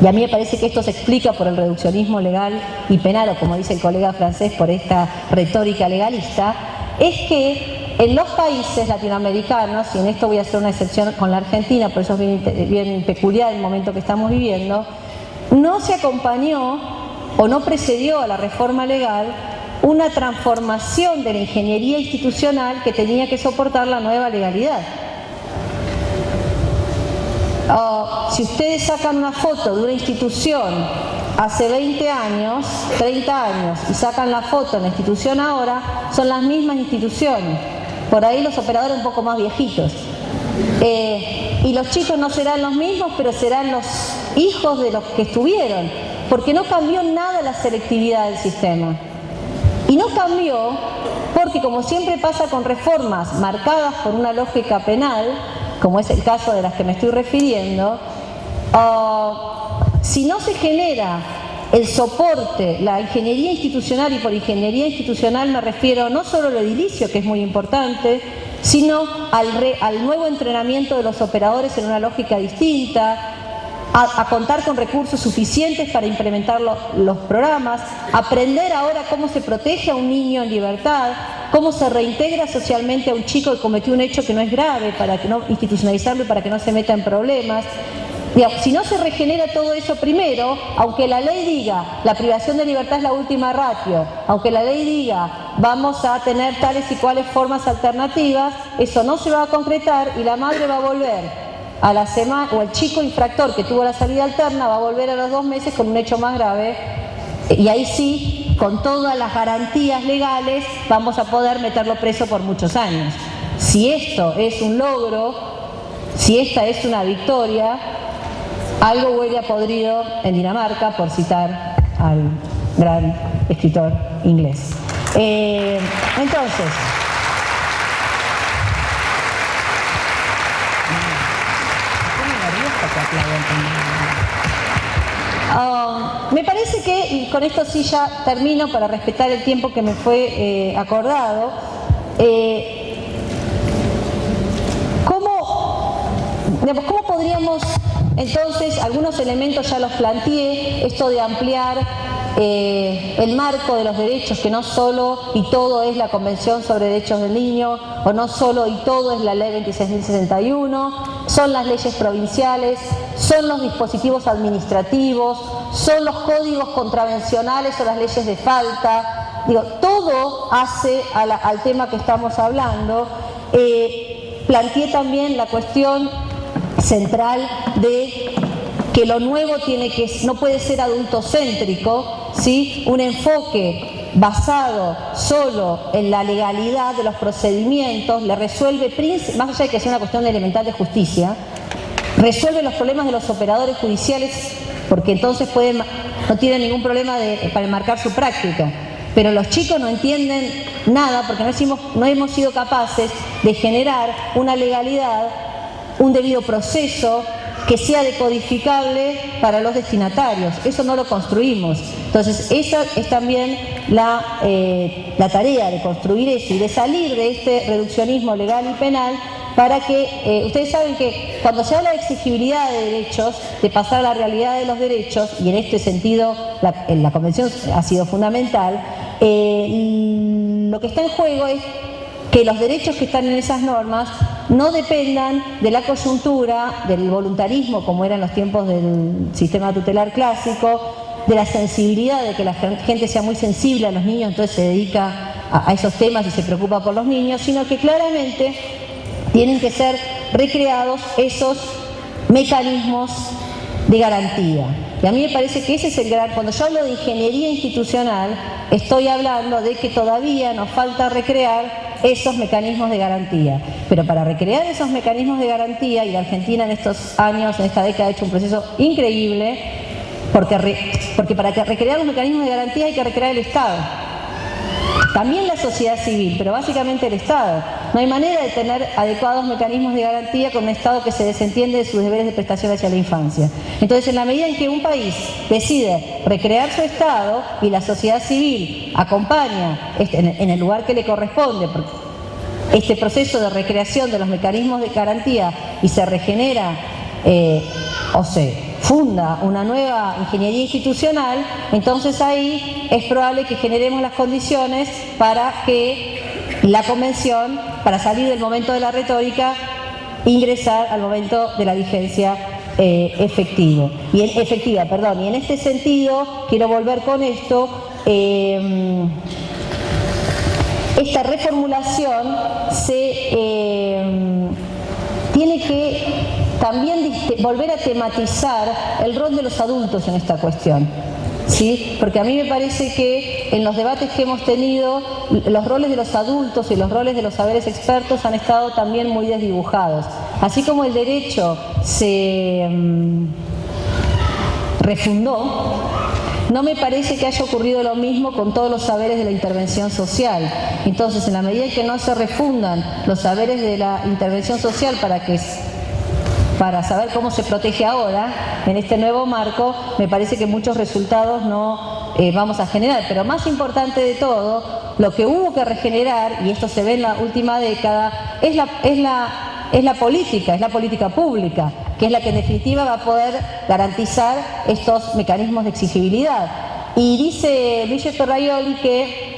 y a mí me parece que esto se explica por el reduccionismo legal y penal, o como dice el colega francés, por esta retórica legalista, es que en los países latinoamericanos, y en esto voy a hacer una excepción con la Argentina, por eso es bien peculiar el momento que estamos viviendo, no se acompañó o no precedió a la reforma legal una transformación de la ingeniería institucional que tenía que soportar la nueva legalidad. Si ustedes sacan una foto de una institución hace 20 años, 30 años, y sacan la foto en la institución ahora, son las mismas instituciones. Por ahí los operadores un poco más viejitos. Y los chicos no serán los mismos, pero serán los hijos de los que estuvieron, porque no cambió nada la selectividad del sistema. Y no cambió porque como siempre pasa con reformas marcadas por una lógica penal, como es el caso de las que me estoy refiriendo, si no se genera el soporte, la ingeniería institucional, y por ingeniería institucional me refiero no solo al edilicio, que es muy importante, sino al nuevo entrenamiento de los operadores en una lógica distinta, a contar con recursos suficientes para implementar los programas, aprender ahora cómo se protege a un niño en libertad, cómo se reintegra socialmente a un chico que cometió un hecho que no es grave, para que no institucionalizarlo y para que no se meta en problemas. Si no se regenera todo eso primero, aunque la ley diga la privación de libertad es la última ratio, aunque la ley diga vamos a tener tales y cuales formas alternativas, eso no se va a concretar y la madre va a volver a la semana, o el chico infractor que tuvo la salida alterna va a volver a los 2 meses con un hecho más grave, y ahí sí, con todas las garantías legales, vamos a poder meterlo preso por muchos años. Si esto es un logro, si esta es una victoria, algo huele a podrido en Dinamarca, por citar al gran escritor inglés. Entonces, me parece que, y con esto sí ya termino para respetar el tiempo que me fue acordado, ¿cómo podríamos entonces, algunos elementos ya los planteé, esto de ampliar el marco de los derechos, que no solo y todo es la Convención sobre Derechos del Niño, o no solo y todo es la Ley 26.061, son las leyes provinciales, son los dispositivos administrativos, son los códigos contravencionales o las leyes de falta, todo hace al tema que estamos hablando. Planteé también la cuestión central de que lo nuevo no puede ser adultocéntrico, ¿sí? Un enfoque basado solo en la legalidad de los procedimientos le resuelve, más allá de que sea una cuestión elemental de justicia, resuelve los problemas de los operadores judiciales, porque entonces no tienen ningún problema para enmarcar su práctica. Pero los chicos no entienden nada porque no hemos sido capaces de generar una legalidad, un debido proceso que sea decodificable para los destinatarios. Eso no lo construimos. Entonces, esa es también la tarea de construir eso y de salir de este reduccionismo legal y penal para que, ustedes saben que cuando se habla de exigibilidad de derechos, de pasar a la realidad de los derechos, y en este sentido la Convención ha sido fundamental, lo que está en juego es que los derechos que están en esas normas no dependan de la coyuntura, del voluntarismo, como era en los tiempos del sistema tutelar clásico, de la sensibilidad, de que la gente sea muy sensible a los niños, entonces se dedica a esos temas y se preocupa por los niños, sino que claramente tienen que ser recreados esos mecanismos de garantía. Y a mí me parece que ese es el gran... Cuando yo hablo de ingeniería institucional, estoy hablando de que todavía nos falta recrear esos mecanismos de garantía. Pero para recrear esos mecanismos de garantía, y la Argentina en estos años, en esta década, ha hecho un proceso increíble, porque para recrear los mecanismos de garantía hay que recrear el Estado. También la sociedad civil, pero básicamente el Estado. No hay manera de tener adecuados mecanismos de garantía con un Estado que se desentiende de sus deberes de prestación hacia la infancia. Entonces, en la medida en que un país decide recrear su Estado y la sociedad civil acompaña en el lugar que le corresponde este proceso de recreación de los mecanismos de garantía y se regenera o se funda una nueva ingeniería institucional, entonces ahí es probable que generemos las condiciones para que la Convención, para salir del momento de la retórica, ingresar al momento de la vigencia efectiva. Y en este sentido, quiero volver con esto, esta reformulación tiene que también volver a tematizar el rol de los adultos en esta cuestión, ¿sí? Porque a mí me parece que en los debates que hemos tenido, los roles de los adultos y los roles de los saberes expertos han estado también muy desdibujados. Así como el derecho se refundó, no me parece que haya ocurrido lo mismo con todos los saberes de la intervención social. Entonces, en la medida en que no se refundan los saberes de la intervención social para saber cómo se protege ahora, en este nuevo marco, me parece que muchos resultados no vamos a generar. Pero más importante de todo, lo que hubo que regenerar, y esto se ve en la última década, es la política pública, que es la que en definitiva va a poder garantizar estos mecanismos de exigibilidad. Y dice Luigi Ferraioli que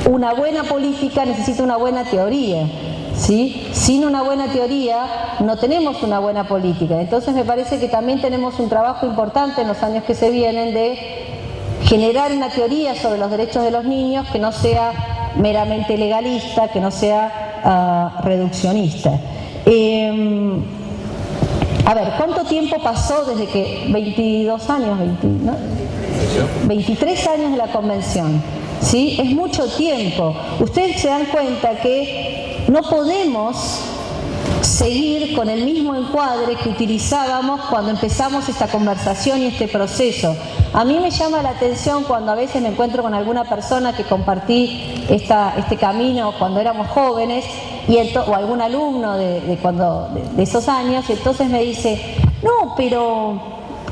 una buena política necesita una buena teoría, ¿sí? Sin una buena teoría no tenemos una buena política. Entonces me parece que también tenemos un trabajo importante en los años que se vienen de generar una teoría sobre los derechos de los niños que no sea meramente legalista, que no sea reduccionista. A ver, ¿cuánto tiempo pasó desde que 22 años, 23 años de la Convención? ¿Sí? Es mucho tiempo. Ustedes se dan cuenta que no podemos seguir con el mismo encuadre que utilizábamos cuando empezamos esta conversación y este proceso. A mí me llama la atención cuando a veces me encuentro con alguna persona que compartí este camino cuando éramos jóvenes o algún alumno de esos años, y entonces me dice, no, pero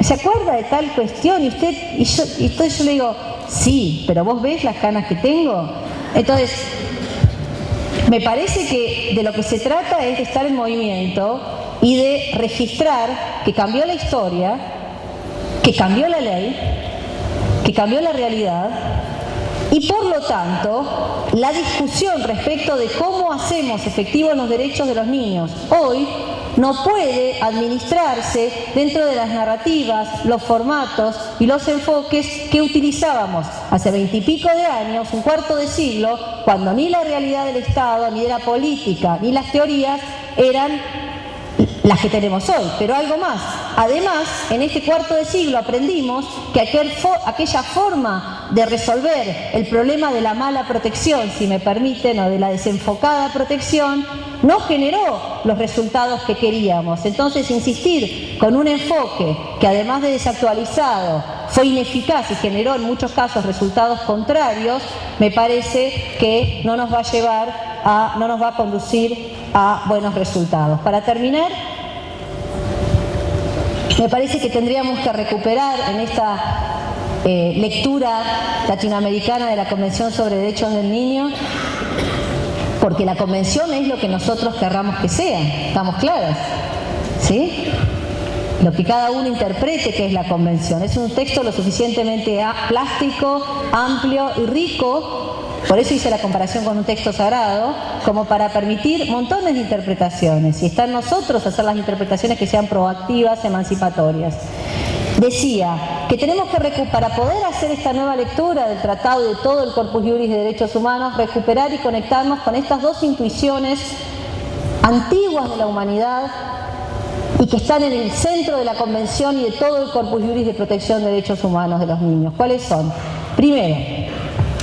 ¿se acuerda de tal cuestión? Y entonces yo le digo, sí, pero ¿vos ves las canas que tengo? Entonces, me parece que de lo que se trata es de estar en movimiento y de registrar que cambió la historia, que cambió la ley, que cambió la realidad, y por lo tanto la discusión respecto de cómo hacemos efectivos los derechos de los niños hoy no puede administrarse dentro de las narrativas, los formatos y los enfoques que utilizábamos hace 20 y pico de años, un cuarto de siglo, cuando ni la realidad del Estado, ni de la política, ni las teorías eran las que tenemos hoy, pero algo más. Además, en este cuarto de siglo aprendimos que aquella forma de resolver el problema de la mala protección, si me permiten, o de la desenfocada protección, no generó los resultados que queríamos. Entonces, insistir con un enfoque que además de desactualizado fue ineficaz y generó en muchos casos resultados contrarios, me parece que no nos va a conducir a buenos resultados. Para terminar, me parece que tendríamos que recuperar en esta lectura latinoamericana de la Convención sobre Derechos del Niño, porque la Convención es lo que nosotros querramos que sea, ¿estamos claros? ¿Sí? Lo que cada uno interprete que es la Convención. Es un texto lo suficientemente plástico, amplio y rico, por eso hice la comparación con un texto sagrado, como para permitir montones de interpretaciones. Y está en nosotros hacer las interpretaciones que sean proactivas, emancipatorias. Decía que tenemos que, para poder hacer esta nueva lectura del tratado y de todo el Corpus Juris de Derechos Humanos, recuperar y conectarnos con estas dos intuiciones antiguas de la humanidad y que están en el centro de la Convención y de todo el Corpus Juris de Protección de Derechos Humanos de los Niños. ¿Cuáles son? Primero,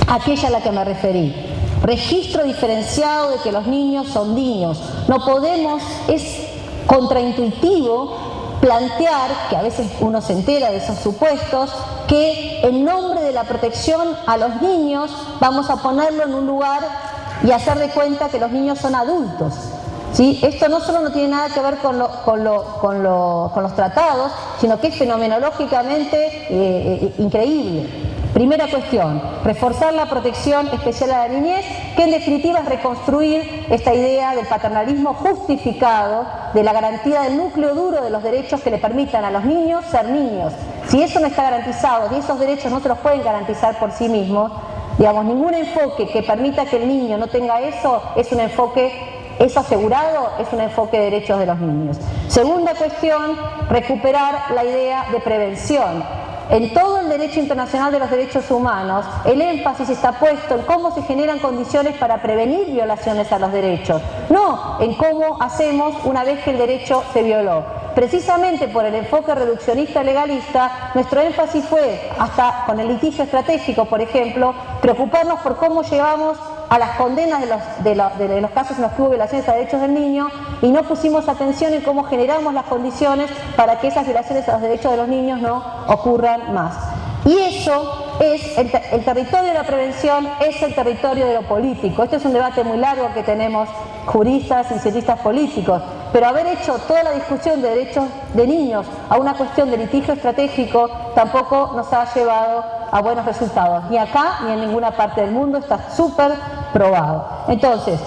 aquella a la que me referí, registro diferenciado de que los niños son niños. No podemos, es contraintuitivo plantear, que a veces uno se entera de esos supuestos, que en nombre de la protección a los niños vamos a ponerlo en un lugar y hacer de cuenta que los niños son adultos. ¿Sí? Esto no solo no tiene nada que ver con los tratados, sino que es fenomenológicamente increíble. Primera cuestión, reforzar la protección especial a la niñez, que en definitiva es reconstruir esta idea del paternalismo justificado, de la garantía del núcleo duro de los derechos que le permitan a los niños ser niños. Si eso no está garantizado, si esos derechos no se los pueden garantizar por sí mismos, digamos, ningún enfoque que permita que el niño no tenga eso es un enfoque. Eso asegurado es un enfoque de derechos de los niños. Segunda cuestión, recuperar la idea de prevención. En todo el derecho internacional de los derechos humanos, el énfasis está puesto en cómo se generan condiciones para prevenir violaciones a los derechos, no en cómo hacemos una vez que el derecho se violó. Precisamente por el enfoque reduccionista legalista, nuestro énfasis fue, hasta con el litigio estratégico, por ejemplo, preocuparnos por cómo llevamos a las condenas de los casos en los que hubo violaciones a derechos del niño, y no pusimos atención en cómo generamos las condiciones para que esas violaciones a los derechos de los niños no ocurran más. Y eso es, el territorio de la prevención es el territorio de lo político. Este es un debate muy largo que tenemos juristas y cientistas políticos, pero haber hecho toda la discusión de derechos de niños a una cuestión de litigio estratégico tampoco nos ha llevado a buenos resultados, ni acá ni en ninguna parte del mundo, está súper probado. Entonces,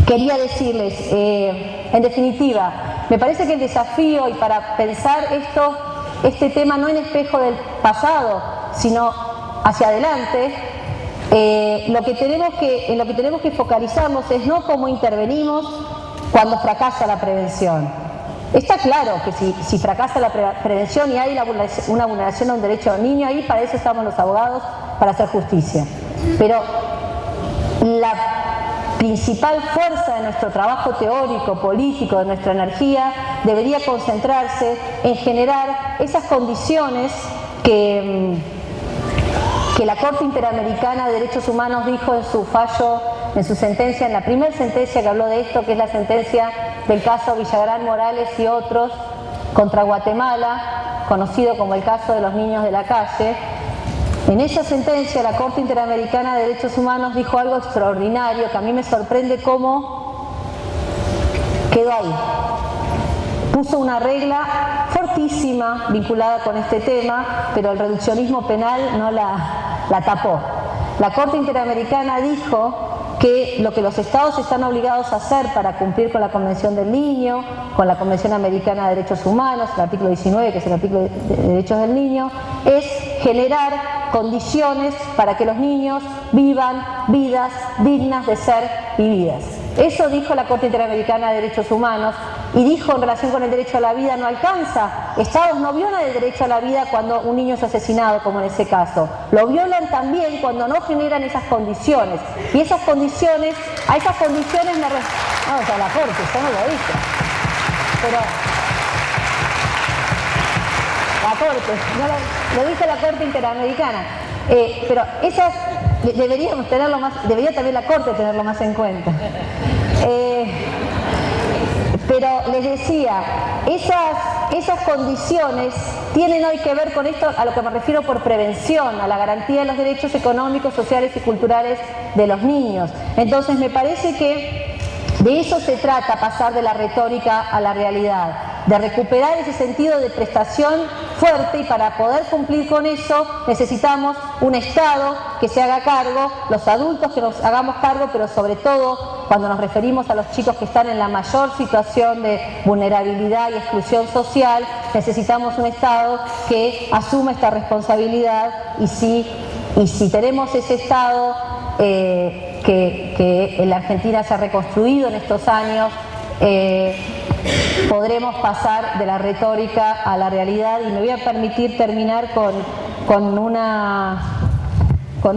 quería decirles, en definitiva, me parece que el desafío, y para pensar este tema no en espejo del pasado, sino hacia adelante, en lo que tenemos que focalizarnos es no cómo intervenimos cuando fracasa la prevención. Está claro que si fracasa la prevención y hay una vulneración de un derecho del niño, ahí para eso estamos los abogados, para hacer justicia. Pero la principal fuerza de nuestro trabajo teórico, político, de nuestra energía, debería concentrarse en generar esas condiciones que la Corte Interamericana de Derechos Humanos dijo en su fallo, en su sentencia, en la primera sentencia que habló de esto, que es la sentencia del caso Villagrán Morales y otros contra Guatemala, conocido como el caso de los niños de la calle. En esa sentencia la Corte Interamericana de Derechos Humanos dijo algo extraordinario que a mí me sorprende cómo quedó ahí. Puso una regla fortísima vinculada con este tema, pero el reduccionismo penal no la tapó. La Corte Interamericana dijo que lo que los estados están obligados a hacer para cumplir con la Convención del Niño, con la Convención Americana de Derechos Humanos, el artículo 19, que es el artículo de Derechos del Niño, es generar condiciones para que los niños vivan vidas dignas de ser vividas. Eso dijo la Corte Interamericana de Derechos Humanos, y dijo en relación con el derecho a la vida no alcanza. Estados no violan el derecho a la vida cuando un niño es asesinado, como en ese caso. Lo violan también cuando no generan esas condiciones. Y esas condiciones, a esas condiciones me vamos a la Corte, yo no lo dije. Pero la Corte, no lo dice la Corte Interamericana. Pero esas deberíamos tenerlo más, debería también la Corte tenerlo más en cuenta. Pero les decía, esas condiciones tienen hoy que ver con esto, a lo que me refiero por prevención, a la garantía de los derechos económicos, sociales y culturales de los niños. Entonces me parece que de eso se trata, pasar de la retórica a la realidad, de recuperar ese sentido de prestación fuerte, y para poder cumplir con eso necesitamos un Estado que se haga cargo, los adultos que nos hagamos cargo, pero sobre todo cuando nos referimos a los chicos que están en la mayor situación de vulnerabilidad y exclusión social, necesitamos un Estado que asuma esta responsabilidad. Y si tenemos ese Estado que en la Argentina se ha reconstruido en estos años, podremos pasar de la retórica a la realidad. Y me voy a permitir terminar con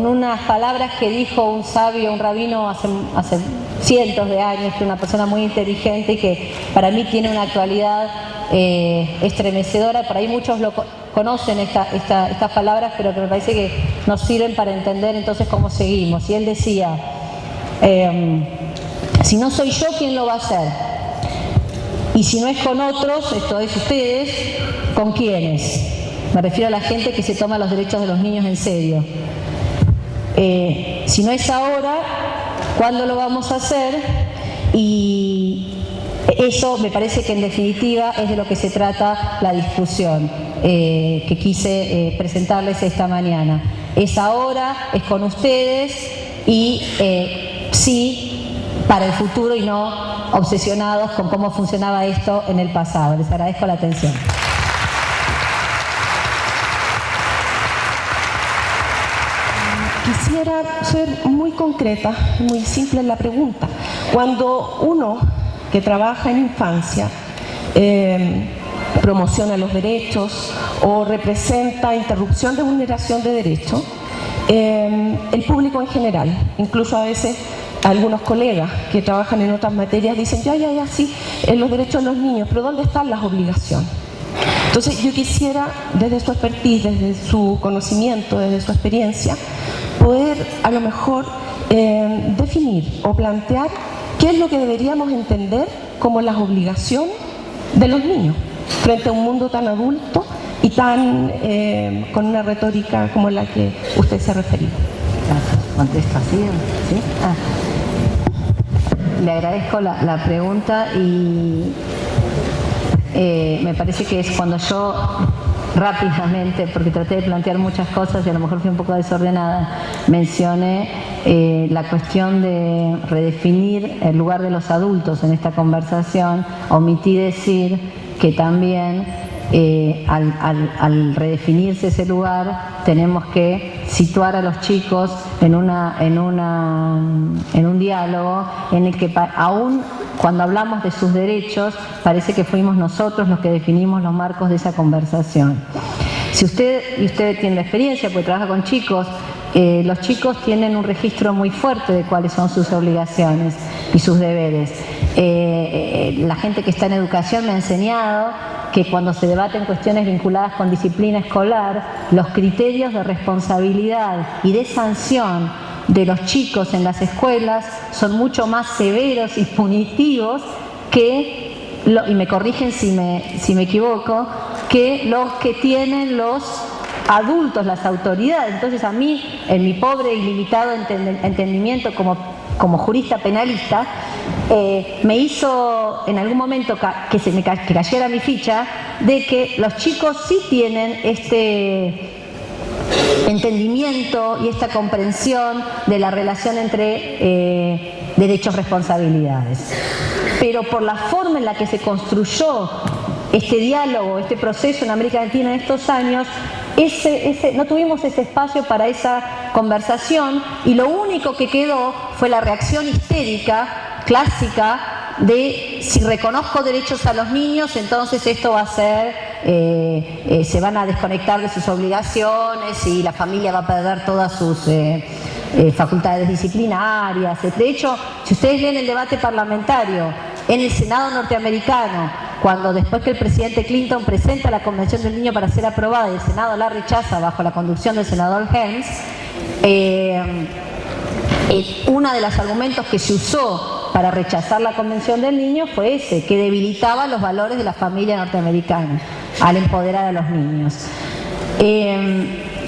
unas palabras que dijo un sabio, un rabino hace cientos de años, que es una persona muy inteligente y que para mí tiene una actualidad estremecedora. Por ahí muchos lo conocen estas palabras, pero que me parece que nos sirven para entender entonces cómo seguimos. Y él decía, si no soy yo, ¿quién lo va a hacer? Y si no es con otros, esto es ustedes, ¿con quiénes? Me refiero a la gente que se toma los derechos de los niños en serio. Si no es ahora, ¿cuándo lo vamos a hacer? Y eso me parece que en definitiva es de lo que se trata la discusión que quise presentarles esta mañana. Es ahora, es con ustedes, y sí para el futuro, y no obsesionados con cómo funcionaba esto en el pasado. Les agradezco la atención. Quisiera ser muy concreta, muy simple en la pregunta. Cuando uno que trabaja en infancia promociona los derechos o representa interrupción de vulneración de derechos, el público en general, incluso a veces algunos colegas que trabajan en otras materias, dicen, ya, sí, en los derechos de los niños, pero ¿dónde están las obligaciones? Entonces yo quisiera, desde su expertise, desde su conocimiento, desde su experiencia, poder a lo mejor definir o plantear qué es lo que deberíamos entender como las obligaciones de los niños frente a un mundo tan adulto y tan con una retórica como la que usted se ha referido. Gracias. ¿Contesto así? ¿Sí? Le agradezco la pregunta y me parece que es cuando yo rápidamente, porque traté de plantear muchas cosas y a lo mejor fui un poco desordenada, mencioné la cuestión de redefinir el lugar de los adultos en esta conversación. Omití decir que también al redefinirse ese lugar tenemos que situar a los chicos en un diálogo en el que aún cuando hablamos de sus derechos parece que fuimos nosotros los que definimos los marcos de esa conversación. Si usted tiene la experiencia porque trabaja con chicos, los chicos tienen un registro muy fuerte de cuáles son sus obligaciones y sus deberes. La gente que está en educación me ha enseñado que cuando se debaten cuestiones vinculadas con disciplina escolar, los criterios de responsabilidad y de sanción de los chicos en las escuelas son mucho más severos y punitivos que, y me corrigen si me equivoco, que los que tienen los adultos, las autoridades. Entonces a mí, en mi pobre y limitado entendimiento como jurista penalista, me hizo en algún momento que cayera mi ficha de que los chicos sí tienen este entendimiento y esta comprensión de la relación entre derechos y responsabilidades. Pero por la forma en la que se construyó este diálogo, este proceso en América Latina en estos años, no tuvimos ese espacio para esa conversación y lo único que quedó fue la reacción histérica clásica de si reconozco derechos a los niños, entonces esto va a ser, se van a desconectar de sus obligaciones y la familia va a perder todas sus facultades disciplinarias. De hecho, si ustedes leen el debate parlamentario en el Senado norteamericano, cuando después que el presidente Clinton presenta la Convención del Niño para ser aprobada y el Senado la rechaza bajo la conducción del senador Helms, uno de los argumentos que se usó para rechazar la Convención del Niño fue ese, que debilitaba los valores de la familia norteamericana al empoderar a los niños.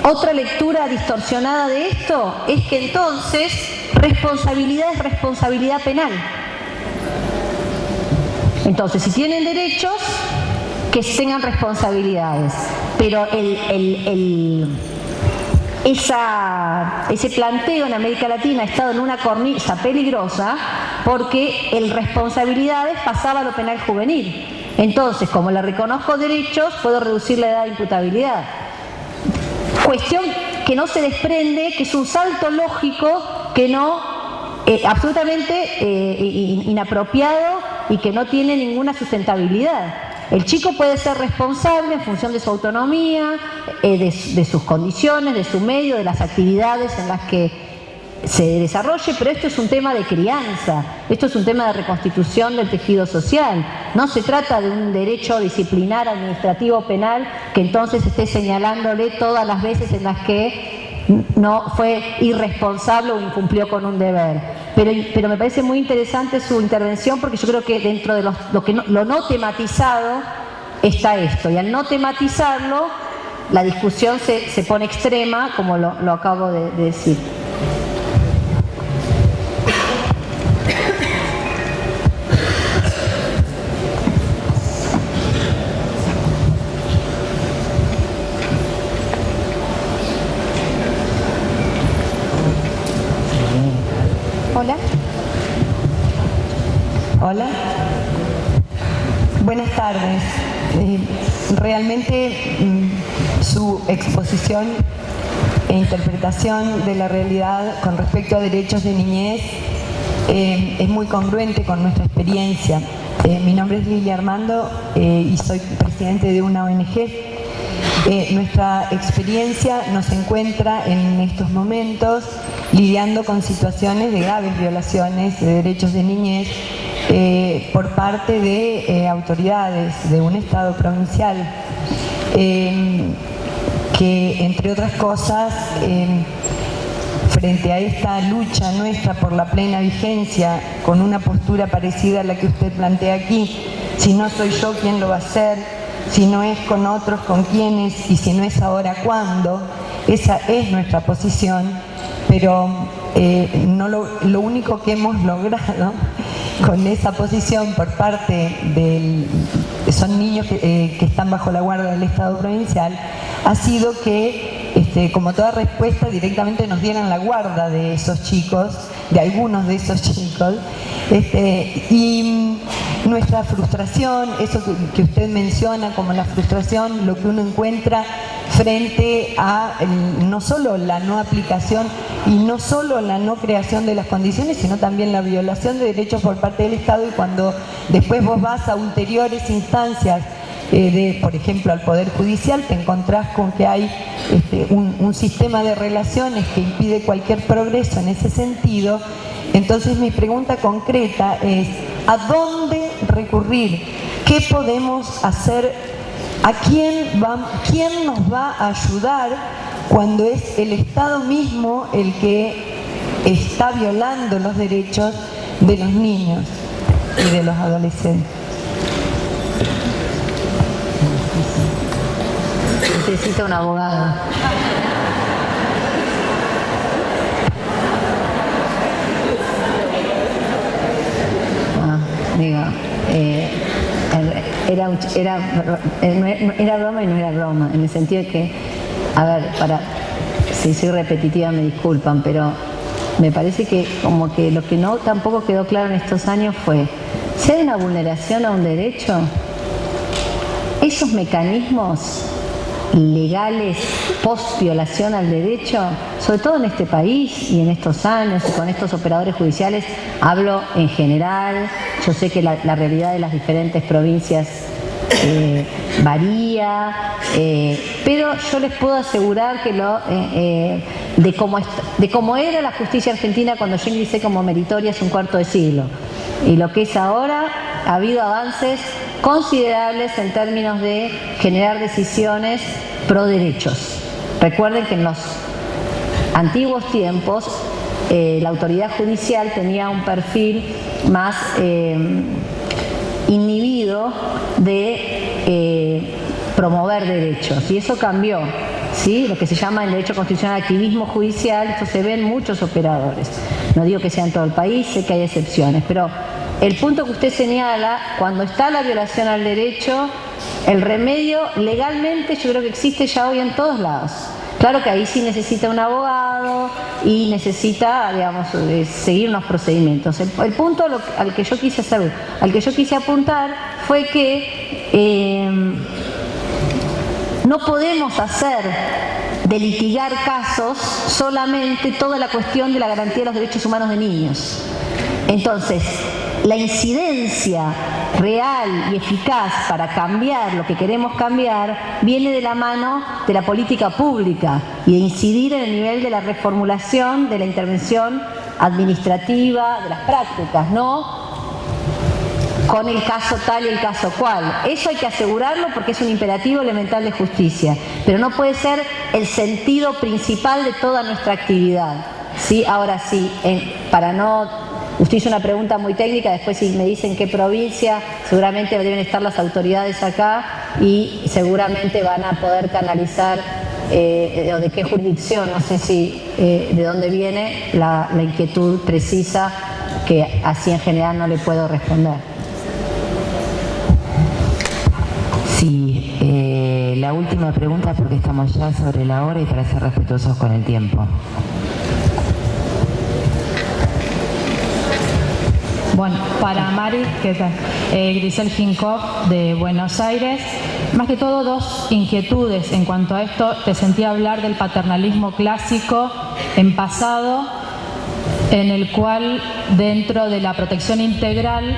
Otra lectura distorsionada de esto es que entonces responsabilidad es responsabilidad penal. Entonces, si tienen derechos, que tengan responsabilidades. Pero ese planteo en América Latina ha estado en una cornisa peligrosa porque el responsabilidades pasaba a lo penal juvenil. Entonces, como le reconozco derechos, puedo reducir la edad de imputabilidad. Cuestión que no se desprende, que es un salto lógico que no, absolutamente inapropiado y que no tiene ninguna sustentabilidad. El chico puede ser responsable en función de su autonomía, de sus condiciones, de su medio, de las actividades en las que se desarrolle, pero esto es un tema de crianza, esto es un tema de reconstitución del tejido social. No se trata de un derecho disciplinar administrativo penal que entonces esté señalándole todas las veces en las que no fue irresponsable o incumplió con un deber. Pero me parece muy interesante su intervención porque yo creo que dentro de lo no tematizado está esto, y al no tematizarlo la discusión se pone extrema, como lo acabo de decir. Hola. Hola. Buenas tardes. Realmente su exposición e interpretación de la realidad con respecto a derechos de niñez es muy congruente con nuestra experiencia. Mi nombre es Lilia Armando y soy presidente de una ONG. Nuestra experiencia nos encuentra en estos momentos lidiando con situaciones de graves violaciones de derechos de niñez por parte de autoridades de un Estado provincial que, entre otras cosas, frente a esta lucha nuestra por la plena vigencia, con una postura parecida a la que usted plantea aquí, si no soy yo, ¿quién lo va a hacer?, si no es con otros, con quiénes, y si no es ahora, ¿cuándo? Esa es nuestra posición, pero lo único que hemos logrado con esa posición por parte son niños que están bajo la guardia del Estado provincial, ha sido que, como toda respuesta, directamente nos dieran la guarda de esos chicos, de algunos de esos chicos, y nuestra frustración, eso que usted menciona como la frustración, lo que uno encuentra frente a no solo la no aplicación y no solo la no creación de las condiciones, sino también la violación de derechos por parte del Estado, y cuando después vos vas a ulteriores instancias, por ejemplo, al Poder Judicial, te encontrás con que hay un sistema de relaciones que impide cualquier progreso en ese sentido. Entonces mi pregunta concreta es, ¿a dónde recurrir? ¿Qué podemos hacer? ¿Quién nos va a ayudar cuando es el Estado mismo el que está violando los derechos de los niños y de los adolescentes? Necesita un abogado. Era broma y no era broma, en el sentido de que, a ver, si soy repetitiva me disculpan, pero me parece que como que lo que no tampoco quedó claro en estos años fue, si hay una vulneración a un derecho, esos mecanismos legales post violación al derecho, sobre todo en este país y en estos años y con estos operadores judiciales, hablo en general, yo sé que la realidad de las diferentes provincias varía, pero yo les puedo asegurar que de cómo era la justicia argentina cuando yo ingresé como meritoria hace un cuarto de siglo y lo que es ahora, ha habido avances considerables en términos de generar decisiones pro derechos. Recuerden que en los antiguos tiempos la autoridad judicial tenía un perfil más inhibido de promover derechos, y eso cambió, ¿sí? Lo que se llama en derecho constitucional activismo judicial, esto se ve en muchos operadores. No digo que sea en todo el país, sé que hay excepciones, pero el punto que usted señala, cuando está la violación al derecho, el remedio legalmente yo creo que existe ya hoy en todos lados. Claro que ahí sí necesita un abogado y necesita, digamos, seguir unos procedimientos. El punto al que yo quise apuntar fue que no podemos hacer de litigar casos solamente toda la cuestión de la garantía de los derechos humanos de niños. Entonces, la incidencia real y eficaz para cambiar lo que queremos cambiar viene de la mano de la política pública y de incidir en el nivel de la reformulación de la intervención administrativa, de las prácticas, no con el caso tal y el caso cual. Eso hay que asegurarlo porque es un imperativo elemental de justicia, pero no puede ser el sentido principal de toda nuestra actividad. ¿Sí? Ahora sí, para no... Usted hizo una pregunta muy técnica, después si me dicen qué provincia, seguramente deben estar las autoridades acá y seguramente van a poder canalizar o de qué jurisdicción, no sé si de dónde viene la inquietud precisa, que así en general no le puedo responder. Sí, la última pregunta porque estamos ya sobre la hora y para ser respetuosos con el tiempo. Bueno, para Mari, que es Grisel Ginkov de Buenos Aires, más que todo dos inquietudes en cuanto a esto. Te sentí hablar del paternalismo clásico en pasado, en el cual dentro de la protección integral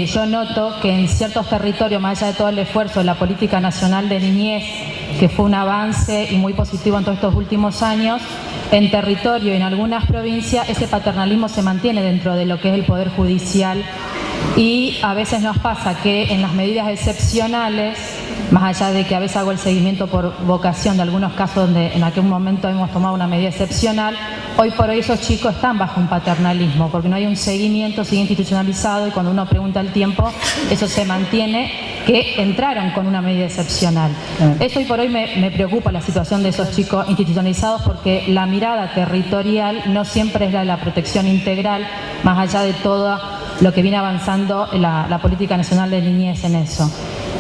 yo noto que en ciertos territorios, más allá de todo el esfuerzo de la política nacional de niñez, que fue un avance y muy positivo en todos estos últimos años, en territorio y en algunas provincias ese paternalismo se mantiene dentro de lo que es el Poder Judicial, y a veces nos pasa que en las medidas excepcionales más allá de que a veces hago el seguimiento por vocación de algunos casos donde en aquel momento hemos tomado una medida excepcional, hoy por hoy esos chicos están bajo un paternalismo, porque no hay un seguimiento, sigue institucionalizado, y cuando uno pregunta el tiempo, eso se mantiene, que entraron con una medida excepcional. Eso hoy por hoy me preocupa, la situación de esos chicos institucionalizados, porque la mirada territorial no siempre es la de la protección integral, más allá de todo lo que viene avanzando la Política Nacional de Niñez en eso.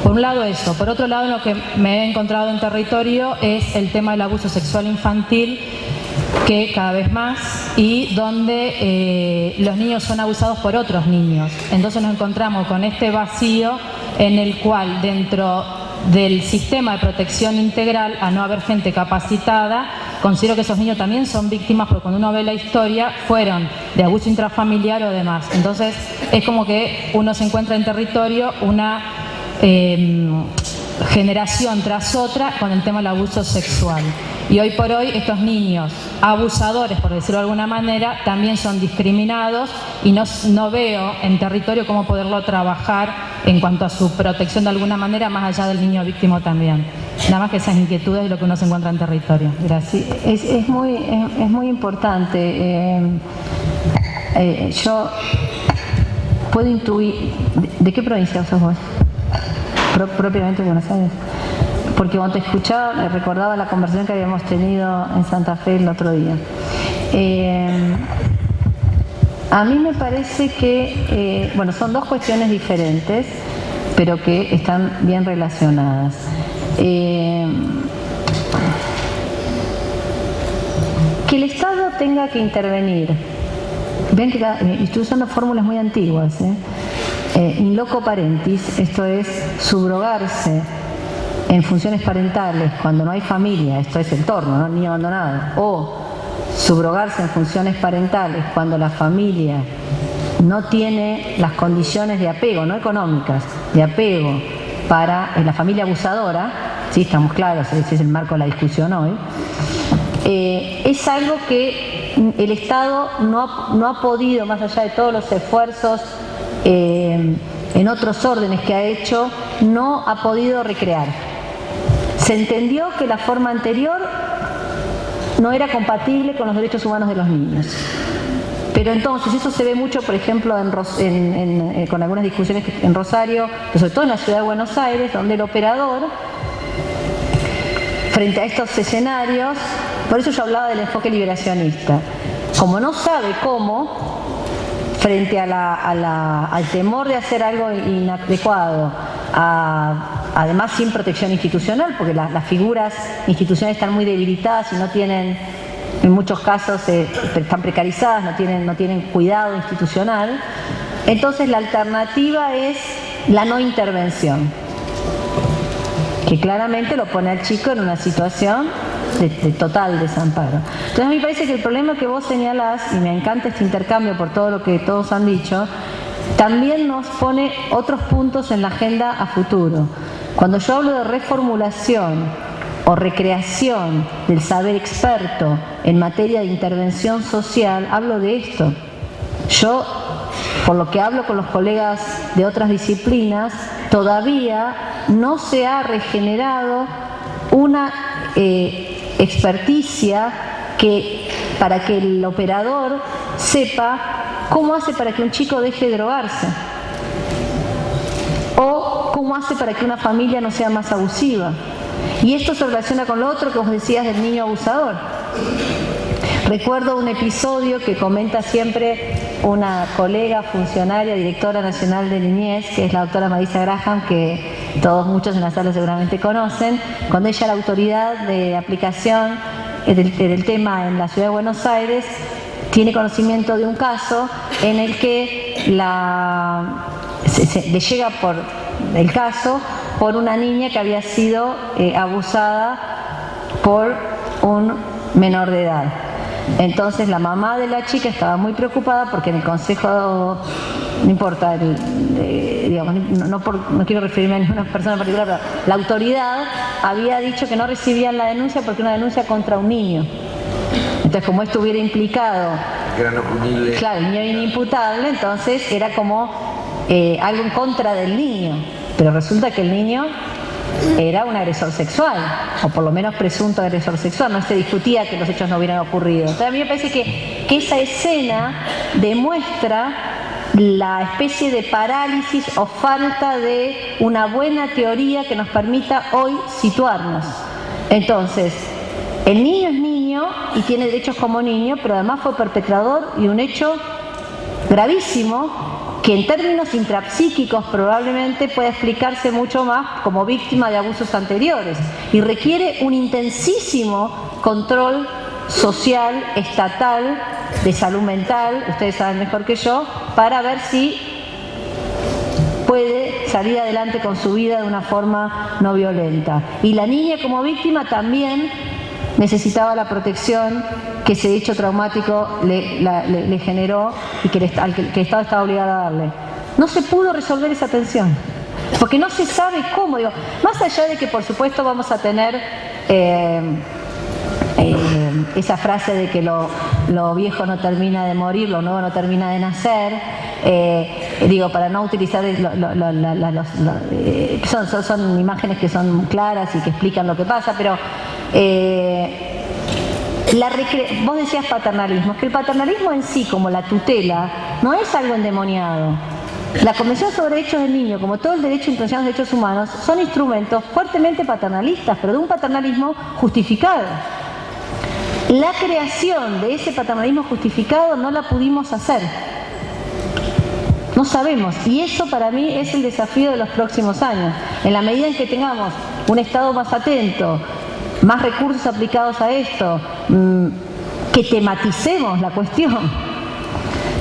Por un lado eso, por otro lado lo que me he encontrado en territorio es el tema del abuso sexual infantil, que cada vez más, y donde los niños son abusados por otros niños. Entonces nos encontramos con este vacío en el cual dentro del sistema de protección integral, a no haber gente capacitada, considero que esos niños también son víctimas, porque cuando uno ve la historia fueron de abuso intrafamiliar o demás. Entonces es como que uno se encuentra en territorio una generación tras otra con el tema del abuso sexual. Y hoy por hoy estos niños abusadores, por decirlo de alguna manera, también son discriminados, y no veo en territorio cómo poderlo trabajar en cuanto a su protección de alguna manera, más allá del niño víctima también. Nada más que esas inquietudes de lo que uno se encuentra en territorio. Gracias. Es muy importante. Yo puedo intuir... ¿De qué provincia sos vos? Propiamente de Buenos Aires. Porque cuando te escuchaba me recordaba la conversación que habíamos tenido en Santa Fe el otro día. A mí me parece que, bueno, son dos cuestiones diferentes, pero que están bien relacionadas. Que el Estado tenga que intervenir. Ven que estoy usando fórmulas muy antiguas, in loco parentis, esto es subrogarse en funciones parentales cuando no hay familia, esto es el torno, ¿no? Niño abandonado, o subrogarse en funciones parentales cuando la familia no tiene las condiciones de apego, no económicas, de apego para la familia abusadora, sí, estamos claros, ese es el marco de la discusión hoy, es algo que el Estado no ha podido, más allá de todos los esfuerzos en otros órdenes que ha hecho, no ha podido recrear. Se entendió que la forma anterior no era compatible con los derechos humanos de los niños. Pero entonces eso se ve mucho, por ejemplo, con algunas discusiones en Rosario, pero sobre todo en la ciudad de Buenos Aires, donde el operador, frente a estos escenarios, por eso yo hablaba del enfoque liberacionista, como no sabe cómo, frente al temor de hacer algo inadecuado, además sin protección institucional, porque las figuras institucionales están muy debilitadas y no tienen, en muchos casos están precarizadas, no tienen cuidado institucional. Entonces la alternativa es la no intervención, que claramente lo pone al chico en una situación de total desamparo. Entonces a mí me parece que el problema que vos señalás, y me encanta este intercambio por todo lo que todos han dicho, también nos pone otros puntos en la agenda a futuro. Cuando yo hablo de reformulación o recreación del saber experto en materia de intervención social, hablo de esto. Yo, por lo que hablo con los colegas de otras disciplinas, todavía no se ha regenerado una experticia para que el operador sepa cómo hace para que un chico deje de drogarse, o cómo hace para que una familia no sea más abusiva. Y esto se relaciona con lo otro que vos decías del niño abusador. Recuerdo un episodio que comenta siempre una colega funcionaria, directora nacional de niñez, que es la doctora Marisa Graham, que muchos en la sala seguramente conocen, cuando ella era autoridad de aplicación del tema en la ciudad de Buenos Aires, tiene conocimiento de un caso en el que le llega por el caso por una niña que había sido abusada por un menor de edad. Entonces la mamá de la chica estaba muy preocupada porque en el consejo, no importa, digamos, no quiero referirme a ninguna persona en particular, pero la autoridad había dicho que no recibían la denuncia porque una denuncia contra un niño. Entonces, como esto hubiera implicado, era no punible. Claro, el niño inimputable, entonces era como algo en contra del niño. Pero resulta que el niño era un agresor sexual, o por lo menos presunto agresor sexual. No se discutía que los hechos no hubieran ocurrido. Entonces a mí me parece que esa escena demuestra la especie de parálisis o falta de una buena teoría que nos permita hoy situarnos. Entonces, el niño es niño y tiene derechos como niño, pero además fue perpetrador y un hecho gravísimo que en términos intrapsíquicos probablemente puede explicarse mucho más como víctima de abusos anteriores y requiere un intensísimo control social, estatal, de salud mental, ustedes saben mejor que yo, para ver si puede salir adelante con su vida de una forma no violenta. Y la niña como víctima también necesitaba la protección que ese hecho traumático le generó y que el Estado estaba obligado a darle. No se pudo resolver esa tensión, porque no se sabe cómo. Digo, más allá de que por supuesto vamos a tener esa frase de que lo viejo no termina de morir, lo nuevo no termina de nacer, digo, para no utilizar son imágenes que son claras y que explican lo que pasa, pero vos decías paternalismo, es que el paternalismo en sí, como la tutela, no es algo endemoniado. La Convención sobre Derechos del Niño, como todo el derecho internacional de derechos humanos, son instrumentos fuertemente paternalistas, pero de un paternalismo justificado. La creación de ese paternalismo justificado no la pudimos hacer. No sabemos. Y eso para mí es el desafío de los próximos años. En la medida en que tengamos un Estado más atento, más recursos aplicados a esto, que tematicemos la cuestión.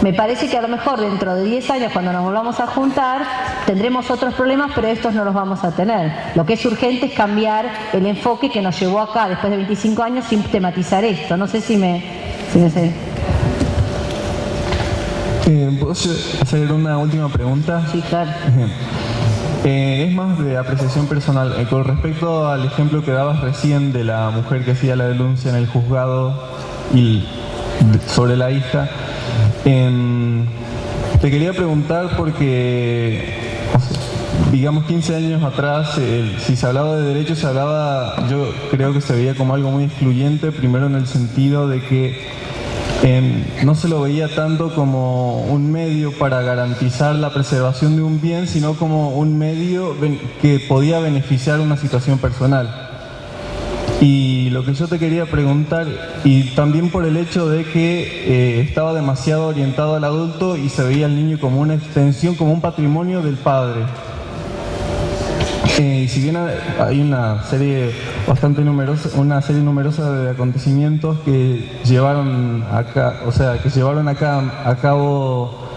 Me parece que a lo mejor dentro de 10 años, cuando nos volvamos a juntar, tendremos otros problemas, pero estos no los vamos a tener. Lo que es urgente es cambiar el enfoque que nos llevó acá, después de 25 años, sin tematizar esto. No sé si me sé. ¿Puedo hacer una última pregunta? Sí, claro. Es más de apreciación personal. Con respecto al ejemplo que dabas recién de la mujer que hacía la denuncia en el juzgado y sobre la hija, te quería preguntar porque, digamos, 15 años atrás, si se hablaba de derechos, yo creo que se veía como algo muy excluyente, primero en el sentido de que no se lo veía tanto como un medio para garantizar la preservación de un bien, sino como un medio que podía beneficiar una situación personal. Y lo que yo te quería preguntar, y también por el hecho de que estaba demasiado orientado al adulto y se veía al niño como una extensión, como un patrimonio del padre. Y si bien hay una serie bastante numerosa de acontecimientos que llevaron a cabo,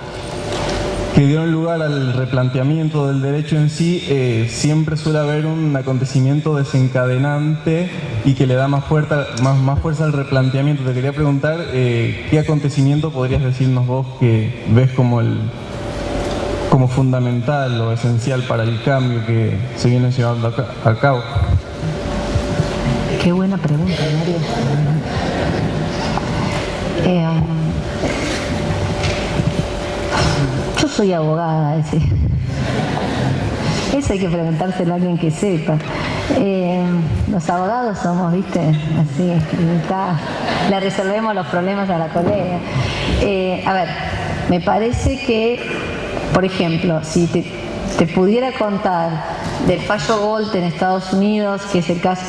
que dieron lugar al replanteamiento del derecho en sí, siempre suele haber un acontecimiento desencadenante y que le da más fuerza al replanteamiento. Te quería preguntar qué acontecimiento podrías decirnos vos que ves como fundamental o esencial para el cambio que se viene llevando a cabo. Qué buena pregunta, Mario. Yo soy abogada, eso hay que preguntárselo a alguien que sepa. Los abogados somos, ¿viste? Así, le resolvemos los problemas a la colega. A ver, me parece que, por ejemplo, si te pudiera contar del fallo Gold en Estados Unidos, que es el caso,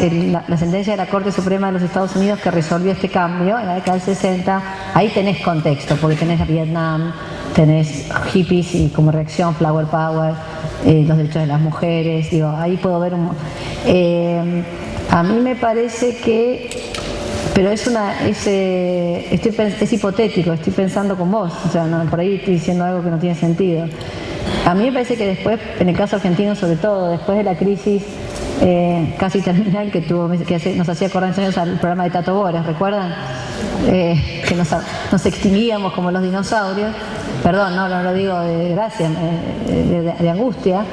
la sentencia de la Corte Suprema de los Estados Unidos que resolvió este cambio en la década del 60, ahí tenés contexto, porque tenés a Vietnam, tenés hippies y como reacción Flower Power, los derechos de las mujeres, digo, ahí puedo ver a mí me parece que, pero es hipotético, estoy pensando con vos, o sea, no, por ahí estoy diciendo algo que no tiene sentido. A mí me parece que después, en el caso argentino sobre todo, después de la crisis casi terminal que nos hacía acordar en años al programa de Tato Bores, ¿recuerdan? Que nos extinguíamos como los dinosaurios. Perdón, no lo digo de gracia, de angustia.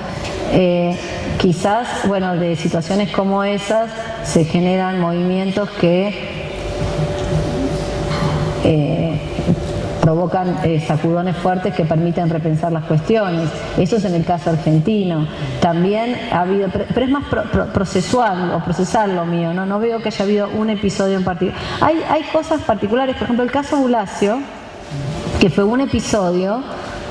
Quizás, bueno, de situaciones como esas se generan movimientos que provocan provocan sacudones fuertes que permiten repensar las cuestiones. Eso es en el caso argentino. También ha habido, pero es más procesal lo mío, ¿no? No veo que haya habido un episodio en particular. Hay cosas particulares, por ejemplo, el caso Bulacio, que fue un episodio,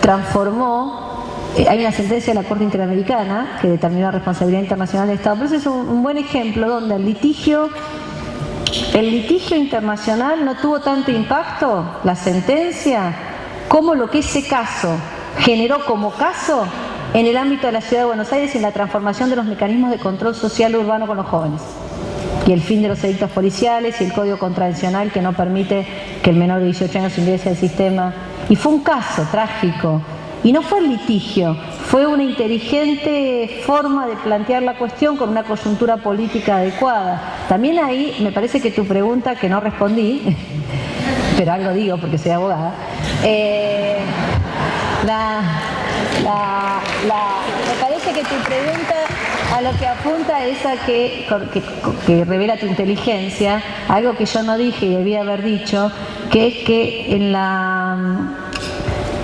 transformó, hay una sentencia de la Corte Interamericana que determinó la responsabilidad internacional del Estado, pero ese es un buen ejemplo donde el litigio internacional no tuvo tanto impacto, la sentencia, como lo que ese caso generó como caso en el ámbito de la Ciudad de Buenos Aires y en la transformación de los mecanismos de control social urbano con los jóvenes. Y el fin de los edictos policiales y el código contravencional que no permite que el menor de 18 años ingrese al sistema. Y fue un caso trágico. Y no fue el litigio, fue una inteligente forma de plantear la cuestión con una coyuntura política adecuada. También ahí me parece que tu pregunta, que no respondí, pero algo digo porque soy abogada, me parece que tu pregunta a lo que apunta es a que revela tu inteligencia, algo que yo no dije y debía haber dicho, que es que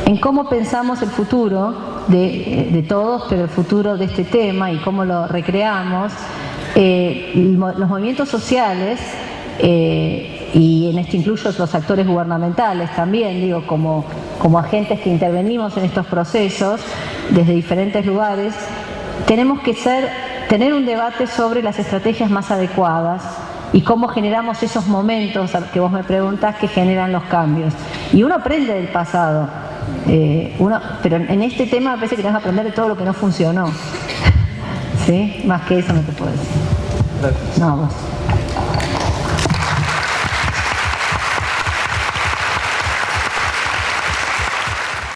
en cómo pensamos el futuro de todos, pero el futuro de este tema y cómo lo recreamos, los movimientos sociales, y en esto incluyo los actores gubernamentales también, digo, como agentes que intervenimos en estos procesos desde diferentes lugares, tenemos que tener un debate sobre las estrategias más adecuadas y cómo generamos esos momentos que vos me preguntás que generan los cambios. Y uno aprende del pasado, pero en este tema me parece que tenemos que aprender de todo lo que no funcionó. ¿Sí? Más que eso no te puedo decir. Gracias. No, vos.